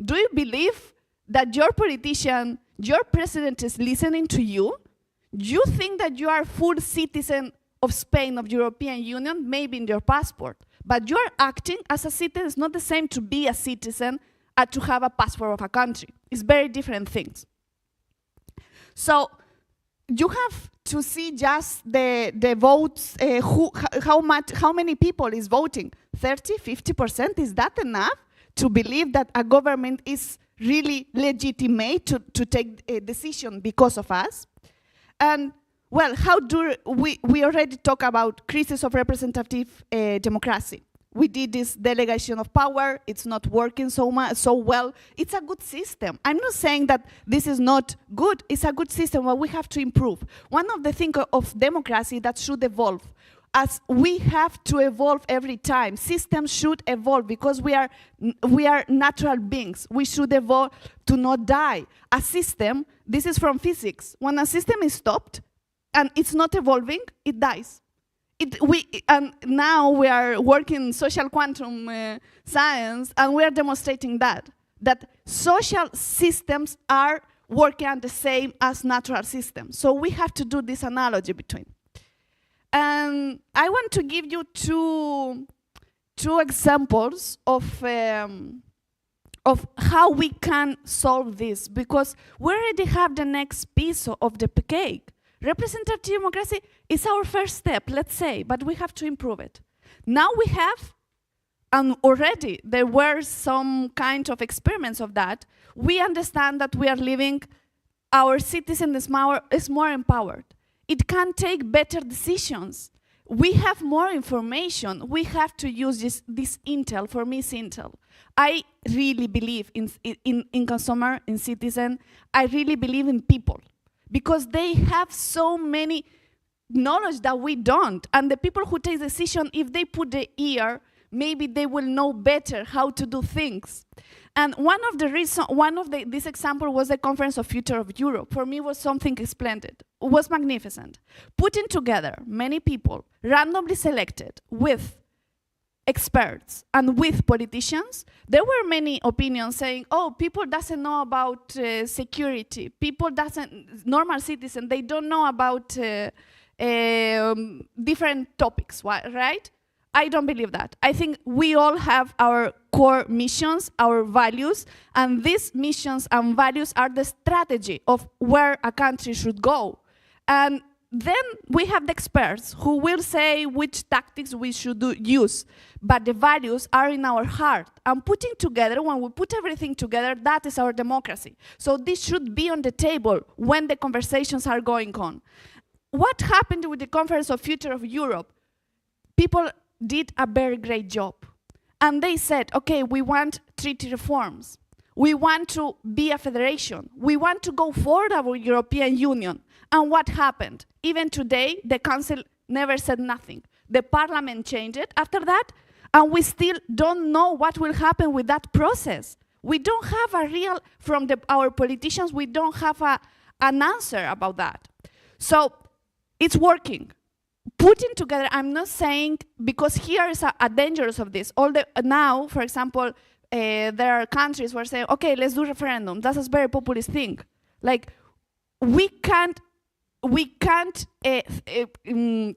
Speaker 7: Do you believe that your politician, your president is listening to you? You think that you are a full citizen of Spain, of European Union, maybe in your passport, but you are acting as a citizen. It's not the same to be a citizen as to have a passport of a country. It's very different things. So you have to see just the votes, how many people is voting. 30, 50%, is that enough to believe that a government is really legitimate to take a decision because of us? And well, how do we already talk about crisis of representative democracy. We did this delegation of power. It's not working so well. It's a good system. I'm not saying that this is not good. It's a good system, but we have to improve. One of the things of democracy that should evolve, as we have to evolve every time. Systems should evolve because we are natural beings. We should evolve to not die. A system, this is from physics. When a system is stopped and it's not evolving, it dies. And now we are working social quantum science, and we are demonstrating that social systems are working the same as natural systems. So we have to do this analogy between. And I want to give you two examples of how we can solve this, because we already have the next piece of the cake. Representative democracy is our first step, let's say, but we have to improve it. Now we have, and already there were some kind of experiments of that. We understand that we are living, our citizen is more empowered. It can take better decisions. we have more information. We have to use this intel. For me, it's intel. I really believe in consumer, in citizen. I really believe in people because they have so many knowledge that we don't. And the people who take decision, if they put the ear, maybe they will know better how to do things. And one of the reasons, this example was the Conference of Future of Europe. For me, it was something splendid. It was magnificent. Putting together many people, randomly selected, with experts and with politicians, there were many opinions saying, oh, people doesn't know about security. People doesn't, normal citizens, they don't know about different topics, right? I don't believe that. I think we all have our core missions, our values, and these missions and values are the strategy of where a country should go. And then we have the experts who will say which tactics we should use, but the values are in our heart. And putting together, when we put everything together, that is our democracy. So this should be on the table when the conversations are going on. What happened with the Conference of Future of Europe? People did a very great job. And they said, okay, we want treaty reforms. We want to be a federation. We want to go forward with European Union. And what happened? Even today, the Council never said nothing. The Parliament changed it after that, and we still don't know what will happen with that process. We don't have a real, from our politicians, we don't have an answer about that. So it's working. Putting together, I'm not saying, because here is a dangerous of this. Now, for example, there are countries where saying, okay, let's do referendum. That's a very populist thing. Like, we can't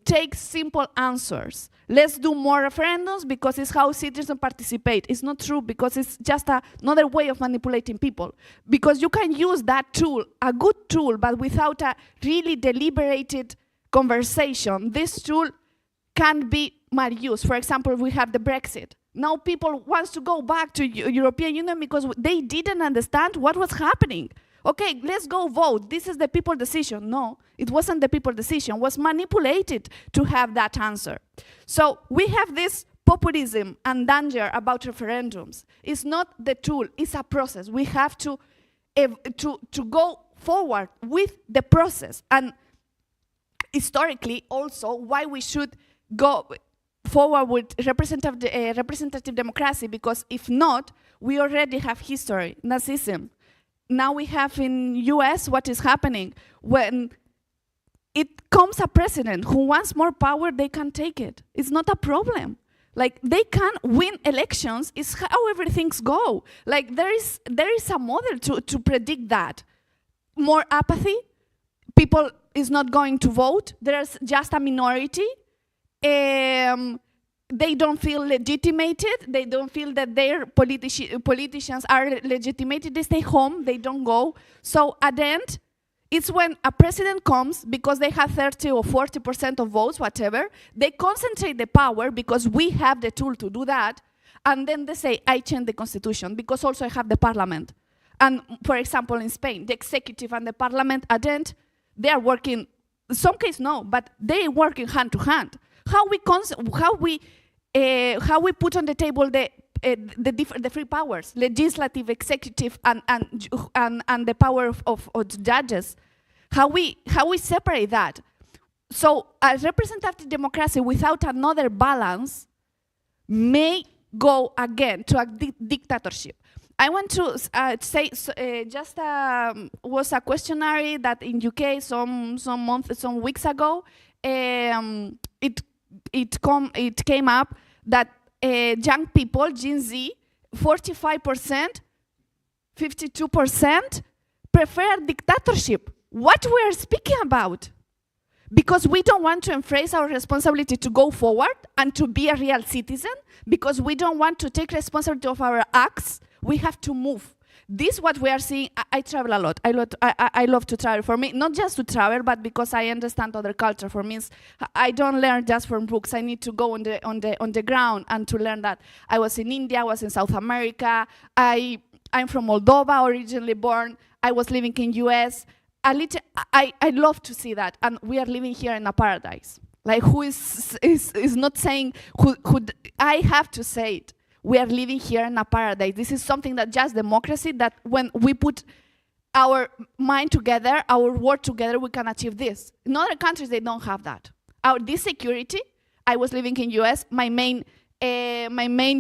Speaker 7: take simple answers. Let's do more referendums because it's how citizens participate. It's not true because it's just another way of manipulating people. Because you can use that tool, a good tool, but without a really deliberated conversation, this tool can be misused. For example, we have the Brexit. Now people want to go back to European Union because they didn't understand what was happening. Okay, let's go vote. This is the people's decision. No, it wasn't the people's decision. It was manipulated to have that answer. So we have this populism and danger about referendums. It's not the tool, it's a process. We have to go forward with the process. And historically also why we should go forward with representative democracy, because if not, we already have history, Nazism. Now we have in US what is happening. When it comes a president who wants more power, they can take it. It's not a problem. Like, they can win elections, it's how everything's go. Like, there is a model to predict that. More apathy, people is not going to vote, there's just a minority. They don't feel legitimated, they don't feel that their politicians are legitimated, they stay home, they don't go. So at the end, it's when a president comes, because they have 30 or 40% of votes, whatever, they concentrate the power because we have the tool to do that, and then they say, I change the constitution, because also I have the parliament. And for example, in Spain, the executive and the parliament at the end, they are working, in some cases no, but they working hand to hand. How we put on the table the three powers, legislative, executive, and the power of judges. How we separate that. So a representative democracy without another balance may go again to a dictatorship. I want to say was a questionnaire that in UK some weeks ago, it came up that young people, Gen Z, 45%, 52% prefer dictatorship. What we are speaking about? Because we don't want to embrace our responsibility to go forward and to be a real citizen, because we don't want to take responsibility of our acts, we have to move. This is what we are seeing. I travel a lot. I love to travel. For me, not just to travel, but because I understand other culture. For me, I don't learn just from books. I need to go on the ground and to learn that. I was in India, I was in South America. I'm from Moldova, originally born. I was living in US. I love to see that, and we are living here in a paradise. Like who is not saying, I have to say it. We are living here in a paradise. This is something that just democracy, that when we put our mind together, our word together, we can achieve this. In other countries, they don't have that. This security, I was living in US, my main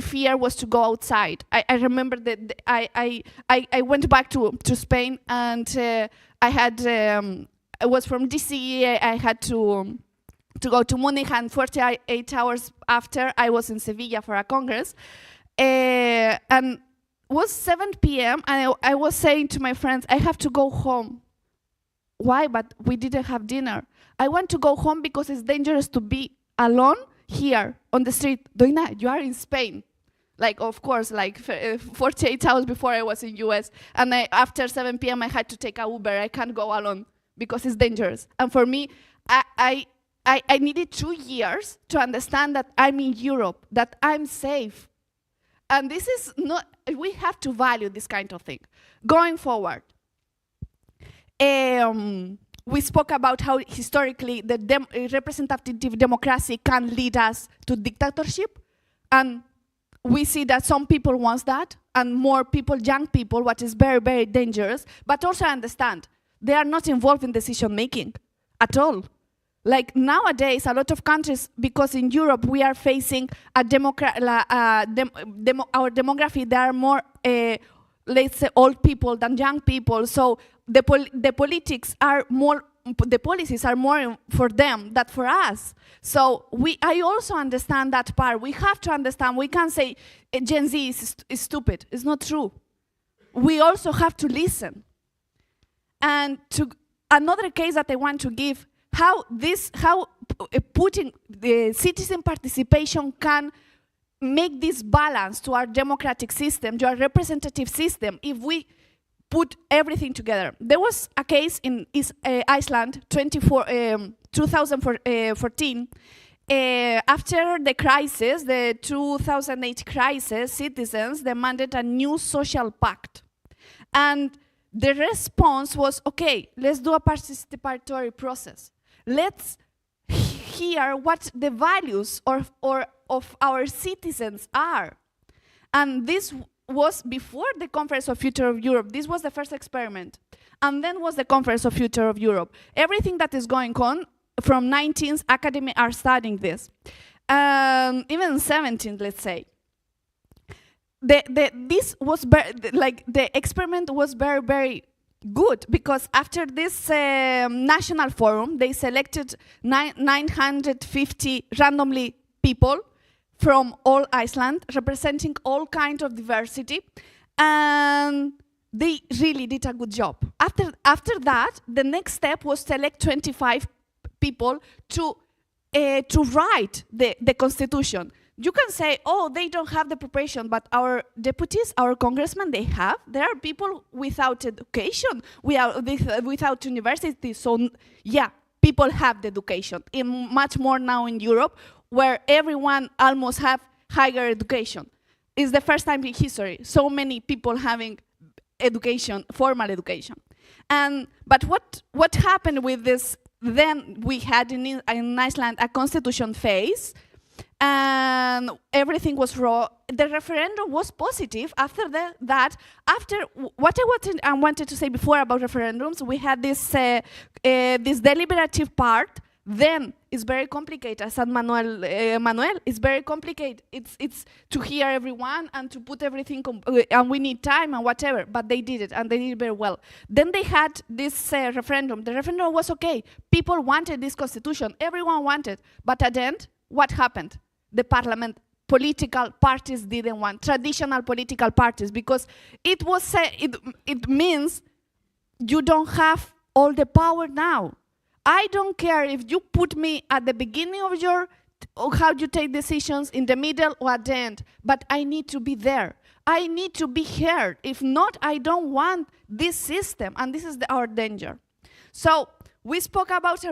Speaker 7: fear was to go outside. I remember that I went back to Spain, and I was from DC, I had to go to Munich, and 48 hours after, I was in Sevilla for a congress. And it was 7 p.m. and I was saying to my friends, I have to go home. Why? But we didn't have dinner. I want to go home because it's dangerous to be alone here on the street. Doina, you are in Spain. Like, of course, like 48 hours before I was in US. And after 7 p.m. I had to take a Uber. I can't go alone because it's dangerous. And for me, I needed 2 years to understand that I'm in Europe, that I'm safe. And this is not, we have to value this kind of thing. Going forward, we spoke about how historically the representative democracy can lead us to dictatorship. And we see that some people want that, and more people, young people, what is very, very dangerous. But also understand, they are not involved in decision making at all. Like nowadays, a lot of countries, because in Europe we are facing our demography, there are more, let's say, old people than young people. So the politics are more, the policies are more for them than for us. So I also understand that part. We have to understand. We can't say Gen Z is stupid. It's not true. We also have to listen. And to another case that I want to give, how putting the citizen participation can make this balance to our democratic system, to our representative system, if we put everything together. There was a case in Iceland, 2014, after the crisis, the 2008 crisis, citizens demanded a new social pact. And the response was, okay, let's do a participatory process. Let's hear what the values of our citizens are. And this was before the Conference of Future of Europe. This was the first experiment. And then was the Conference of Future of Europe. Everything that is going on, from 19th, academy are studying this. Even 17th, let's say. This was the experiment was very, very good, because after this national forum, they selected 950 randomly people from all Iceland, representing all kinds of diversity, and they really did a good job. After that, the next step was select 25 people to write the constitution. You can say, oh, they don't have the preparation, but our deputies, our congressmen, they have. There are people without education, without university. So yeah, people have the education. Much more now in Europe, where everyone almost have higher education. It's the first time in history, so many people having education, formal education. But what happened with this? Then we had in Iceland a constitution phase, and everything was raw. The referendum was positive. After that, after what I wanted to say before about referendums, we had this this deliberative part. Then it's very complicated. As Manuel, it's very complicated. It's to hear everyone and to put everything, and we need time and whatever. But they did it, and they did it very well. Then they had this referendum. The referendum was okay. People wanted this constitution. Everyone wanted. But at the end, what happened? The parliament, political parties didn't want, traditional political parties, because it was it means you don't have all the power now. I don't care if you put me at the beginning of how you take decisions, in the middle or at the end, but I need to be there. I need to be heard. If not, I don't want this system, and this is our danger. So we spoke about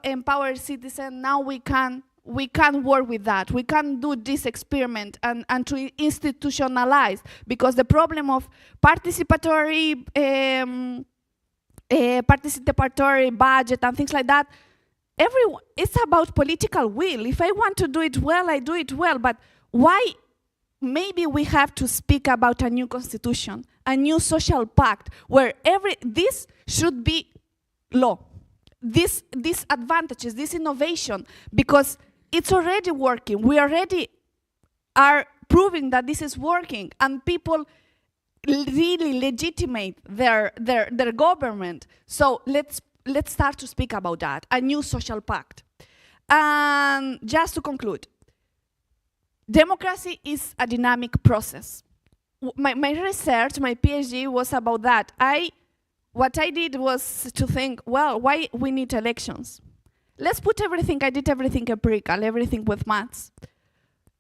Speaker 7: empowered citizen. Now we can work with that. We can do this experiment and to institutionalize, because the problem of participatory budget and things like that, it's about political will. If I want to do it well, I do it well. But why? Maybe we have to speak about a new constitution, a new social pact, where this should be law. These advantages, this innovation, because it's already working. We already are proving that this is working, and people really legitimate their government. So let's start to speak about that, a new social pact. And just to conclude, democracy is a dynamic process. My research, my PhD was about that. What I did was to think, well, why we need elections? Let's put everything, I did everything empirical, everything with maths.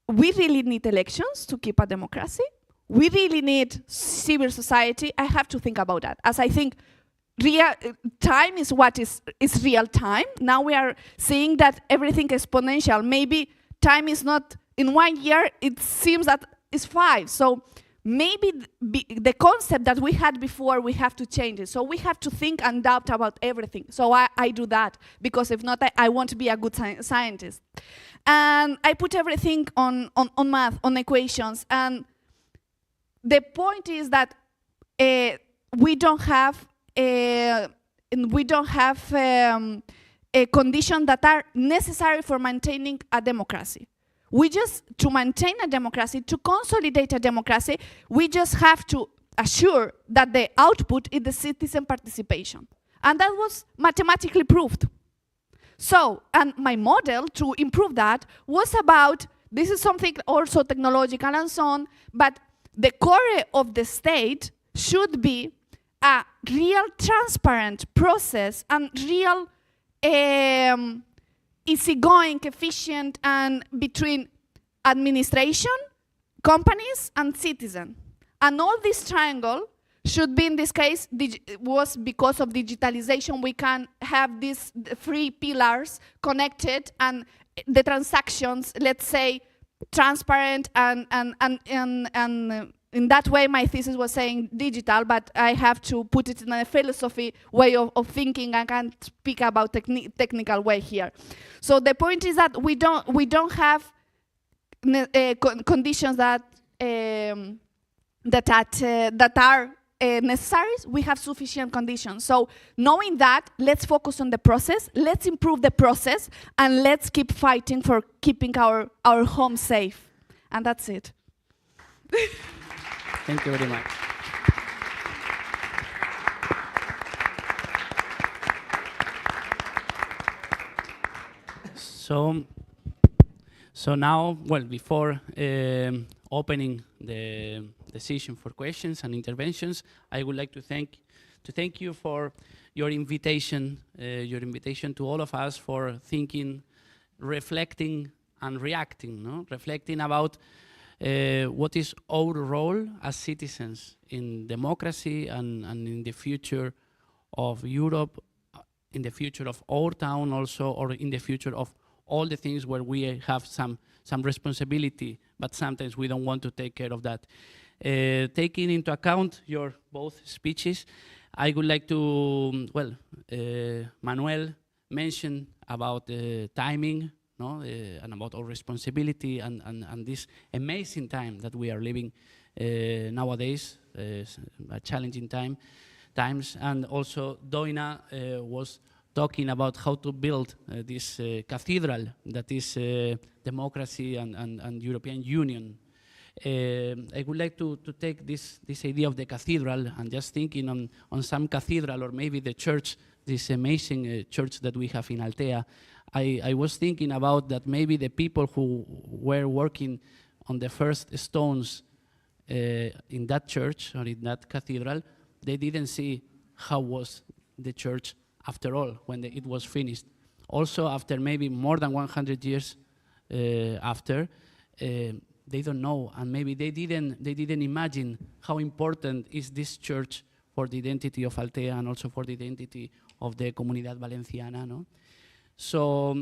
Speaker 7: We really need elections to keep a democracy. We really need civil society. I have to think about that. As I think real time is what is real time. Now we are seeing that everything exponential. Maybe time is not, in 1 year, it seems that it's 5. So maybe the concept that we had before, we have to change it. So we have to think and doubt about everything. So I do that, because if not, I won't be a good scientist. And I put everything on math, on equations. And the point is that we don't have a condition that are necessary for maintaining a democracy. We just, to maintain a democracy, to consolidate a democracy, we just have to assure that the output is the citizen participation. And that was mathematically proved. So, and my model to improve that was about, this is something also technological and so on, but the core of the state should be a real transparent process and real easygoing, efficient, and between administration, companies, and citizen. And all this triangle should be, in this case, was because of digitalization, we can have these 3 pillars connected, and the transactions, let's say, transparent, and in that way my thesis was saying digital, but I have to put it in a philosophy way of thinking. I can't speak about technical way here. So the point is that we don't have conditions that are necessary. We have sufficient conditions. So knowing that, let's focus on the process, let's improve the process, and let's keep fighting for keeping our home safe. And that's it.
Speaker 4: Thank you very much. So now, well, before opening the session for questions and interventions, I would like to thank you for your invitation to all of us for thinking, reflecting, and reacting. No? Reflecting about what is our role as citizens in democracy and in the future of Europe, in the future of our town also, or in the future of all the things where we have some responsibility, but sometimes we don't want to take care of that. Taking into account your both speeches, I would like to, well, Manuel mentioned about the timing, no? And about our responsibility and this amazing time that we are living nowadays, a challenging times. And also Doina was talking about how to build this cathedral that is democracy and European Union. I would like to take this idea of the cathedral and just thinking on some cathedral, or maybe the church, this amazing church that we have in Altea. I was thinking about that maybe the people who were working on the first stones in that church or in that cathedral, they didn't see how was the church after all when it was finished. Also, after maybe more than 100 years after, they don't know, and maybe they didn't imagine how important is this church for the identity of Altea and also for the identity of the Comunidad Valenciana, no? So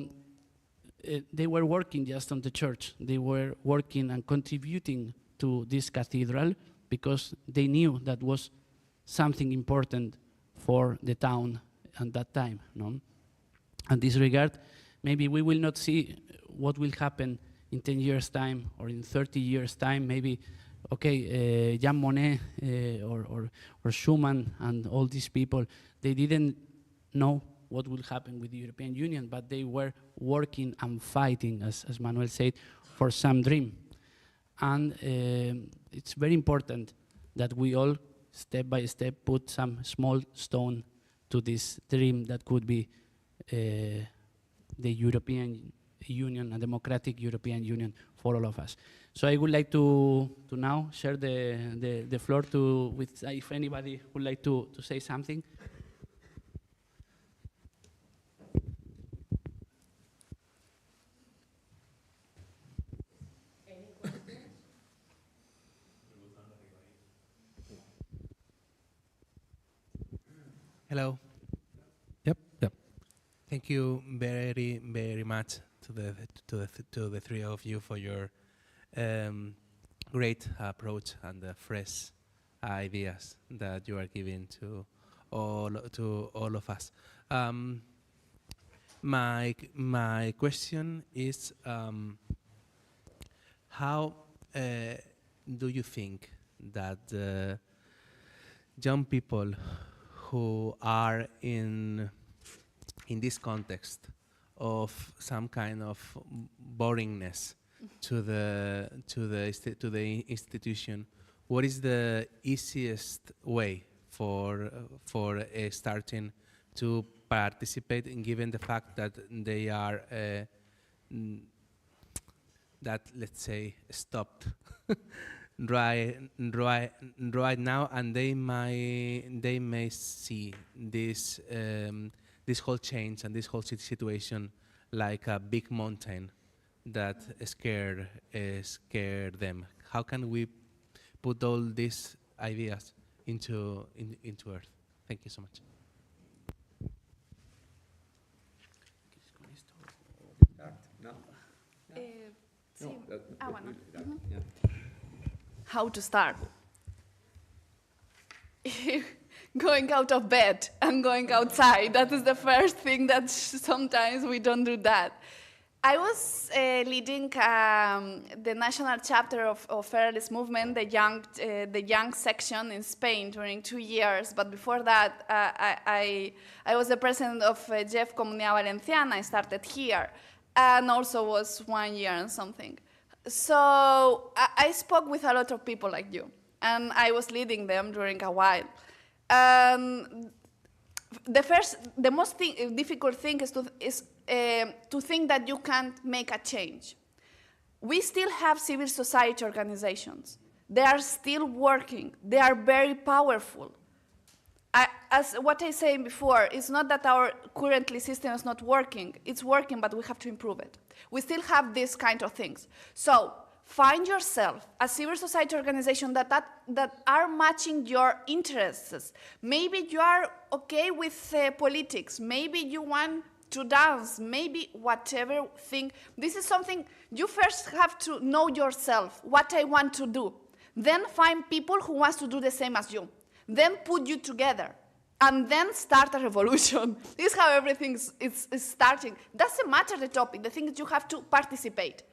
Speaker 4: they were working just on the church. They were working and contributing to this cathedral because they knew that was something important for the town at that time, no? in this regard, maybe we will not see what will happen in 10 years' time or in 30 years' time. Maybe, okay, Jean Monnet or Schuman and all these people, they didn't know what will happen with the European Union, but they were working and fighting, as Manuel said, for some dream. And it's very important that we all, step by step, put some small stone to this dream that could be the European Union, a democratic European Union for all of us. So I would like to now share the floor with if anybody would like to say something.
Speaker 8: Hello. Yep. Thank you very, very much to the three of you for your great approach and the fresh ideas that you are giving to all of us. My question is, how do you think that young people who are in this context of some kind of boringness to the institution, what is the easiest way for starting to participate, and given the fact that they are that, let's say, stopped right now, and they may see this this whole change and this whole situation like a big mountain that scare them. How can we put all these ideas into earth? Thank you so much.
Speaker 7: How to start? Going out of bed and going outside. That is the first thing that sometimes we don't do that. I was leading the national chapter of Federalist Movement, the young section in Spain during 2 years. But before that, I was the president of JEF Comunidad Valenciana. I started here, and also was 1 year and something. So I spoke with a lot of people like you, and I was leading them during a while. The most difficult thing is to think that you can't make a change. We still have civil society organizations. They are still working. They are very powerful. As what I said before, it's not that our currently system is not working. It's working, but we have to improve it. We still have these kind of things. So find yourself a civil society organization that are matching your interests. Maybe you are okay with politics. Maybe you want to dance. Maybe whatever thing. This is something you first have to know yourself, what I want to do. Then find people who want to do the same as you. Then put you together. And then start a revolution. This is how everything is starting. Doesn't matter the topic. The thing is you have to participate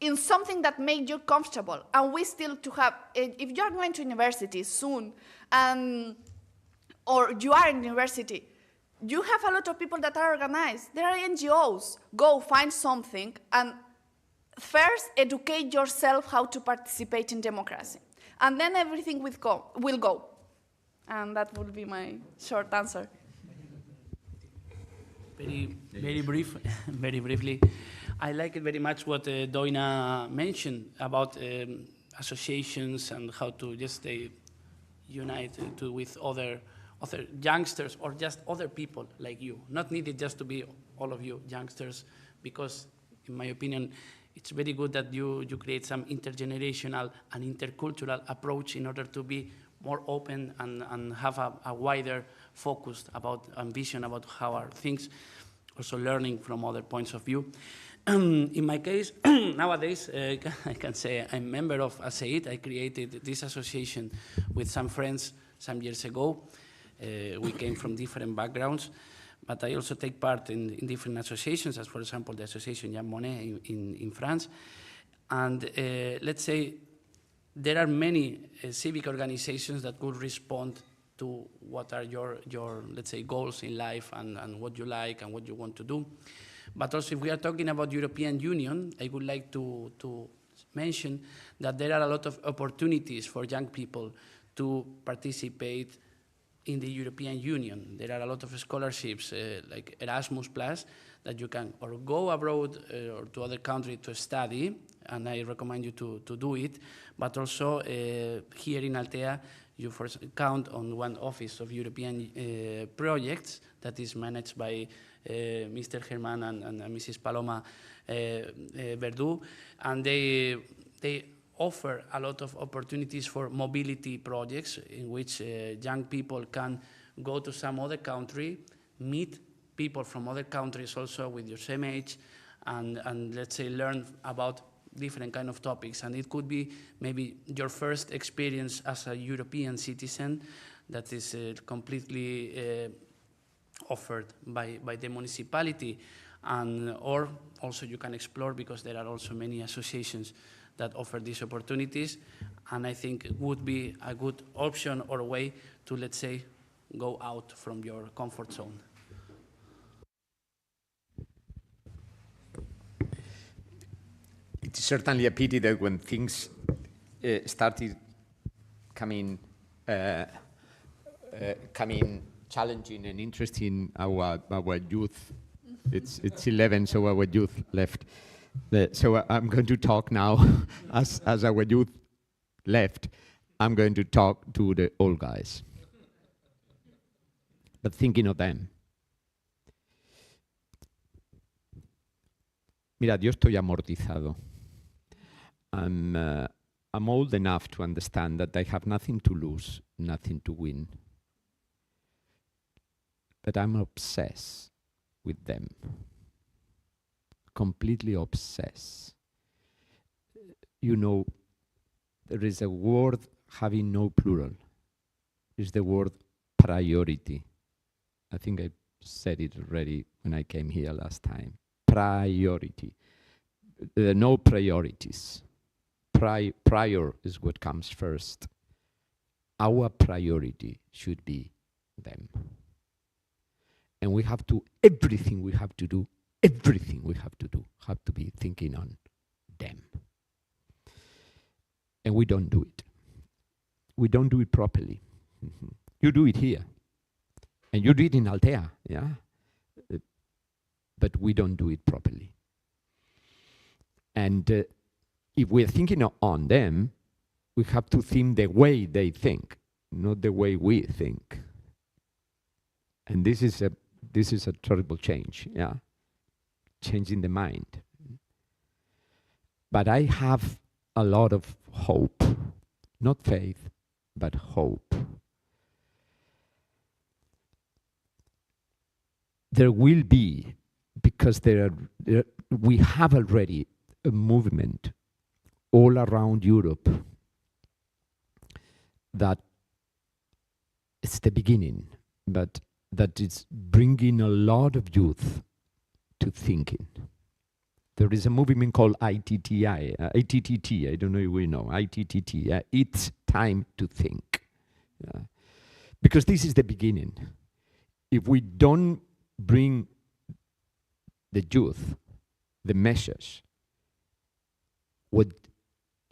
Speaker 7: in something that makes you comfortable. And we still to have, if you are going to university soon, or you are in university, you have a lot of people that are organized. There are NGOs. Go find something and first educate yourself how to participate in democracy. And then everything will go. And that would be my short answer.
Speaker 4: Very briefly. I like it very much what Doina mentioned about associations and how to just stay united with other youngsters or just other people like you. Not needed just to be all of you youngsters, because in my opinion, it's very good that you create some intergenerational and intercultural approach in order to be more open and have a wider focus about ambition, about how are things, also learning from other points of view. In my case, nowadays, I can say I'm a member of ASEIT. I created this association with some friends some years ago. We came from different backgrounds, but I also take part in different associations, as for example, the Association Jean Monnet in France. And let's say there are many civic organizations that could respond to what are your let's say, goals in life and what you like and what you want to do. But also, if we are talking about European Union, I would like to mention that there are a lot of opportunities for young people to participate in the European Union. There are a lot of scholarships like Erasmus Plus that you can or go abroad or to other countries to study, and I recommend you to do it. But also here in Altea, you first count on one office of European projects that is managed by Mr. Germán and Mrs. Paloma Verdú, and they offer a lot of opportunities for mobility projects in which young people can go to some other country, meet people from other countries also with your same age, and let's say learn about different kind of topics. And it could be maybe your first experience as a European citizen that is completely offered by the municipality, and or also you can explore, because there are also many associations that offer these opportunities, and I think it would be a good option or a way to, let's say, go out from your comfort zone.
Speaker 5: It's certainly a pity that when things started coming challenging and interesting, our youth, it's 11, so our youth left. So I'm going to talk now, as our youth left, I'm going to talk to the old guys. But thinking of them. Mirad, yo estoy amortizado. I'm old enough to understand that I have nothing to lose, nothing to win. But I'm obsessed with them. Completely obsessed. You know, there is a word having no plural. It's the word priority. I think I said it already when I came here last time. Priority. There are no priorities. Prior is what comes first. Our priority should be them. And we have to, everything we have to do, have to be thinking on them. And we don't do it. We don't do it properly. Mm-hmm. You do it here. And you do it in Altea, yeah? But we don't do it properly. And if we're thinking on them, we have to think the way they think, not the way we think. And this is a terrible change, yeah? Changing the mind. But I have a lot of hope, not faith, but hope. There will be, because we have already a movement all around Europe that it's the beginning, but that is bringing a lot of youth to thinking. There is a movement called ITTT, I don't know if we know, ITTT, it's time to think. Because this is the beginning. If we don't bring the youth, the message, what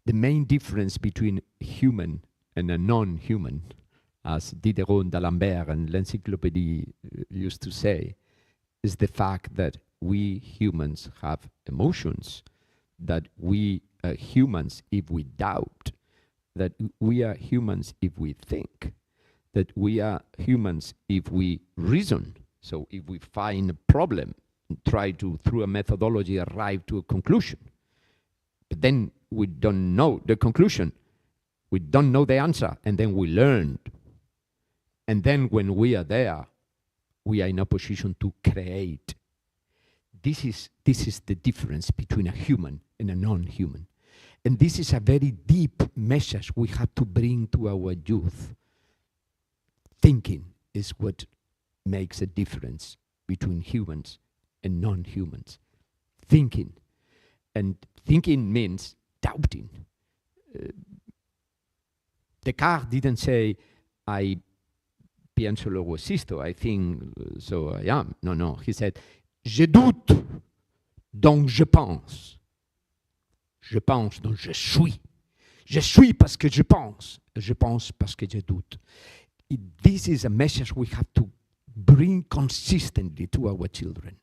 Speaker 5: the main difference between human and a non-human, as Diderot, d'Alembert and l'Encyclopédie used to say, is the fact that we humans have emotions, that we are humans if we doubt, that we are humans if we think, that we are humans if we reason. So if we find a problem, try to, through a methodology, arrive to a conclusion. But then we don't know the conclusion. We don't know the answer, and then we learn. And then when we are there, we are in a position to create. This is the difference between a human and a non-human. And this is a very deep message we have to bring to our youth. Thinking is what makes a difference
Speaker 6: between humans and non-humans. Thinking. And thinking means doubting. Descartes didn't say, I pienso luego existo, I think, so I am. No, no. He said, je doute, donc je pense. Je pense, donc je suis. Je suis parce que je pense parce que je doute. This is a message we have to bring consistently to our children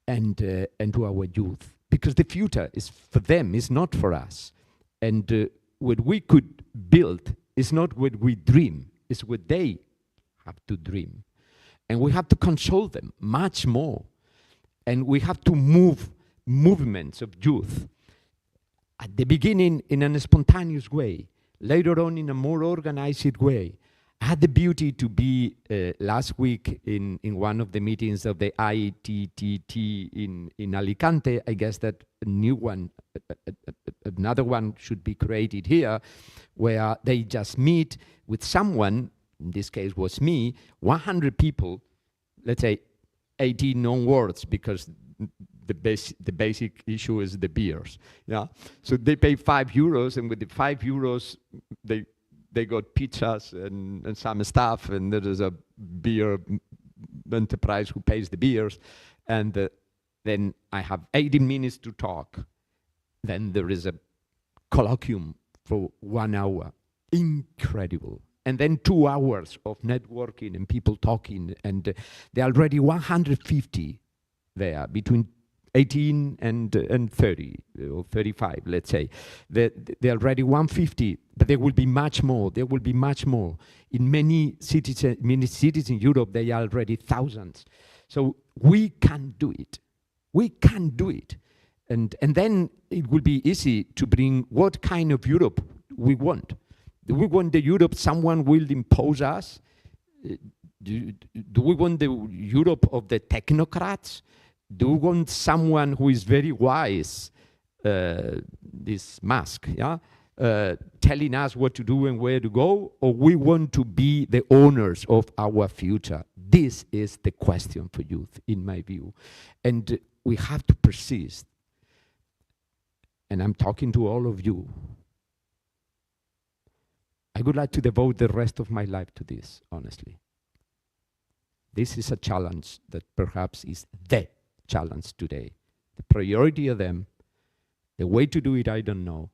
Speaker 6: and to our youth, because the future is for them, is not for us. And what we could build is not what we dream, it's what they have to dream. And we have to console them much more. And we have to move movements of youth. At the beginning, in a spontaneous way, later on in a more organized way. I had the beauty to be last week in one of the meetings of the ITTT in Alicante. I guess that a new one, another one should be created here, where they just meet with someone, in this case was me, 100 people, let's say 18 non-words, because the basic issue is the beers. Yeah, so they pay €5, and with the €5, they got pizzas and some stuff, and there is a beer enterprise who pays the beers, and then I have 80 minutes to talk. Then there is a colloquium for 1 hour, incredible. And then 2 hours of networking and people talking, and there are already 150 there, between 18 and 30 or 35, let's say. There are already 150, but there will be much more. There will be much more. In many cities in Europe, there are already thousands. So we can do it. We can do it. And then it will be easy to bring what kind of Europe we want. Do we want the Europe someone will impose us? Do we want the Europe of the technocrats? Do we want someone who is very wise, this Musk, yeah, telling us what to do and where to go? Or we want to be the owners of our future? This is the question for youth, in my view. And we have to persist. And I'm talking to all of you. I would like to devote the rest of my life to this, honestly. This is a challenge that perhaps is the challenge today. The priority of them, the way to do it, I don't know.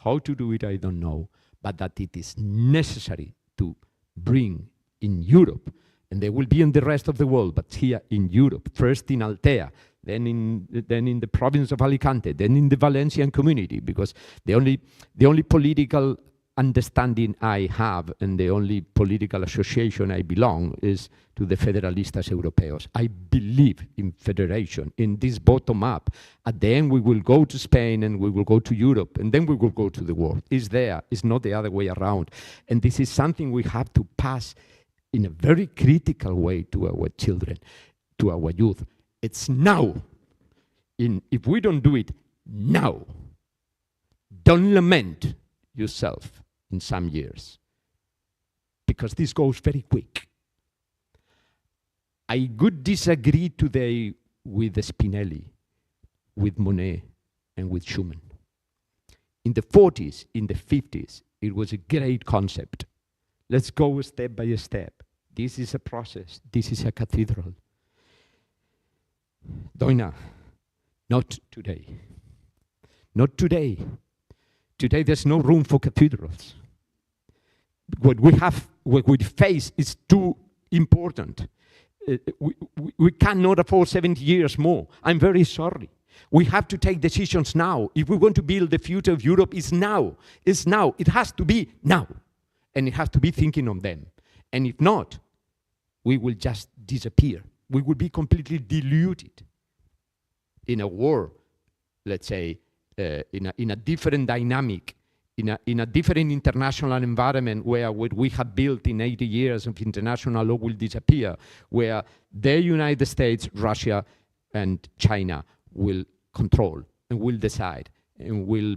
Speaker 6: How to do it, I don't know. But that it is necessary to bring in Europe, and they will be in the rest of the world, but here in Europe, first in Altea, then in the province of Alicante, then in the Valencian community, because the only political understanding I have and the only political association I belong is to the Federalistas Europeos. I believe in federation, in this bottom-up. At the end, we will go to Spain and we will go to Europe, and then we will go to the world. It's there. It's not the other way around. And this is something we have to pass in a very critical way to our children, to our youth. It's now. If we don't do it now, don't lament yourself in some years, because this goes very quick. I would disagree today with Spinelli, with Monet, and with Schumann. In the 40s, in the 50s, it was a great concept. Let's go step by step. This is a process. This is a cathedral. Doina, not today. Not today. Today there's no room for cathedrals. What we face is too important. We cannot afford 70 years more. I'm very sorry. We have to take decisions now. If we want to build the future of Europe, it's now. It's now. It has to be now. And it has to be thinking on them. And if not, we will just disappear. We will be completely diluted in a war, let's say, in a different dynamic, in a different international environment where what we have built in 80 years of international law will disappear, where the United States, Russia, and China will control and will decide and will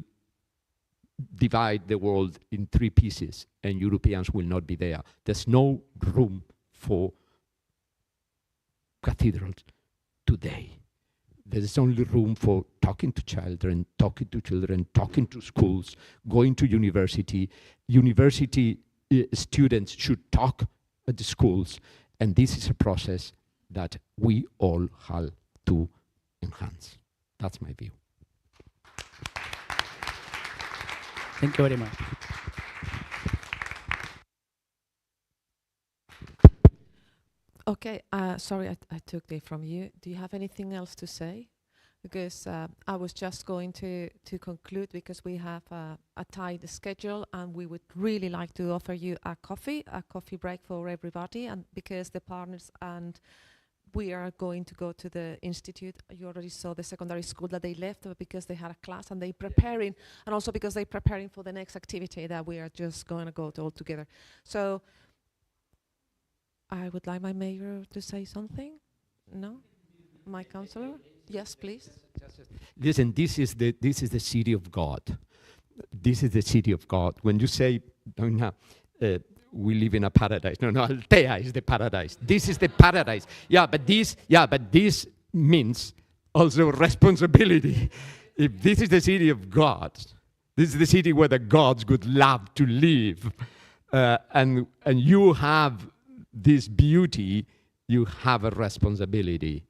Speaker 6: divide the world in 3 pieces, and Europeans will not be there. There's no room for cathedrals today. There is only room for talking to children, talking to schools, going to university. University students should talk at the schools, and this is a process that we all have to enhance. That's my view.
Speaker 4: Thank you very much.
Speaker 1: Okay, sorry, I took it from you. Do you have anything else to say? Because I was just going to conclude, because we have a tight schedule, and we would really like to offer you a coffee break for everybody, and because the partners and we are going to go to the institute. You already saw the secondary school that they left because they had a class and they preparing, and also because they're preparing for the next activity that we are just going to go to all together. So I would like my mayor to say something. No? My councillor? Yes, please.
Speaker 6: Listen, this is the city of God. This is the city of God. When you say, we live in a paradise. No, Altea is the paradise. This is the paradise. Yeah, but this means also responsibility. If this is the city of God, this is the city where the gods would love to live, and you have this beauty, you have a responsibility.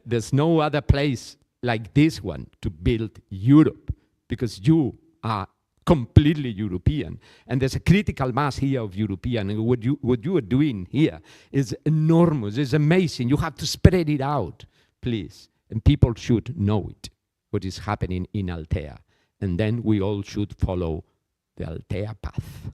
Speaker 6: There's no other place like this one to build Europe, because you are completely European, and there's a critical mass here of European, and what you are doing here is enormous, it's amazing. You have to spread it out, please, and people should know it, what is happening in Altea, and then we all should follow the Altea path.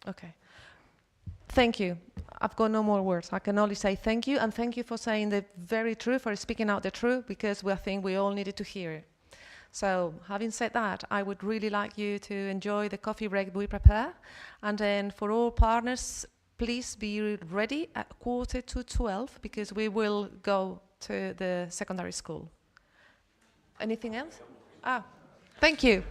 Speaker 1: Okay. Thank you. I've got no more words. I can only say thank you, and thank you for saying the very truth, for speaking out the truth, because I think we all needed to hear it. So, having said that, I would really like you to enjoy the coffee break we prepare, and then for all partners, please be ready at 11:45, because we will go to the secondary school. Anything else? Thank you.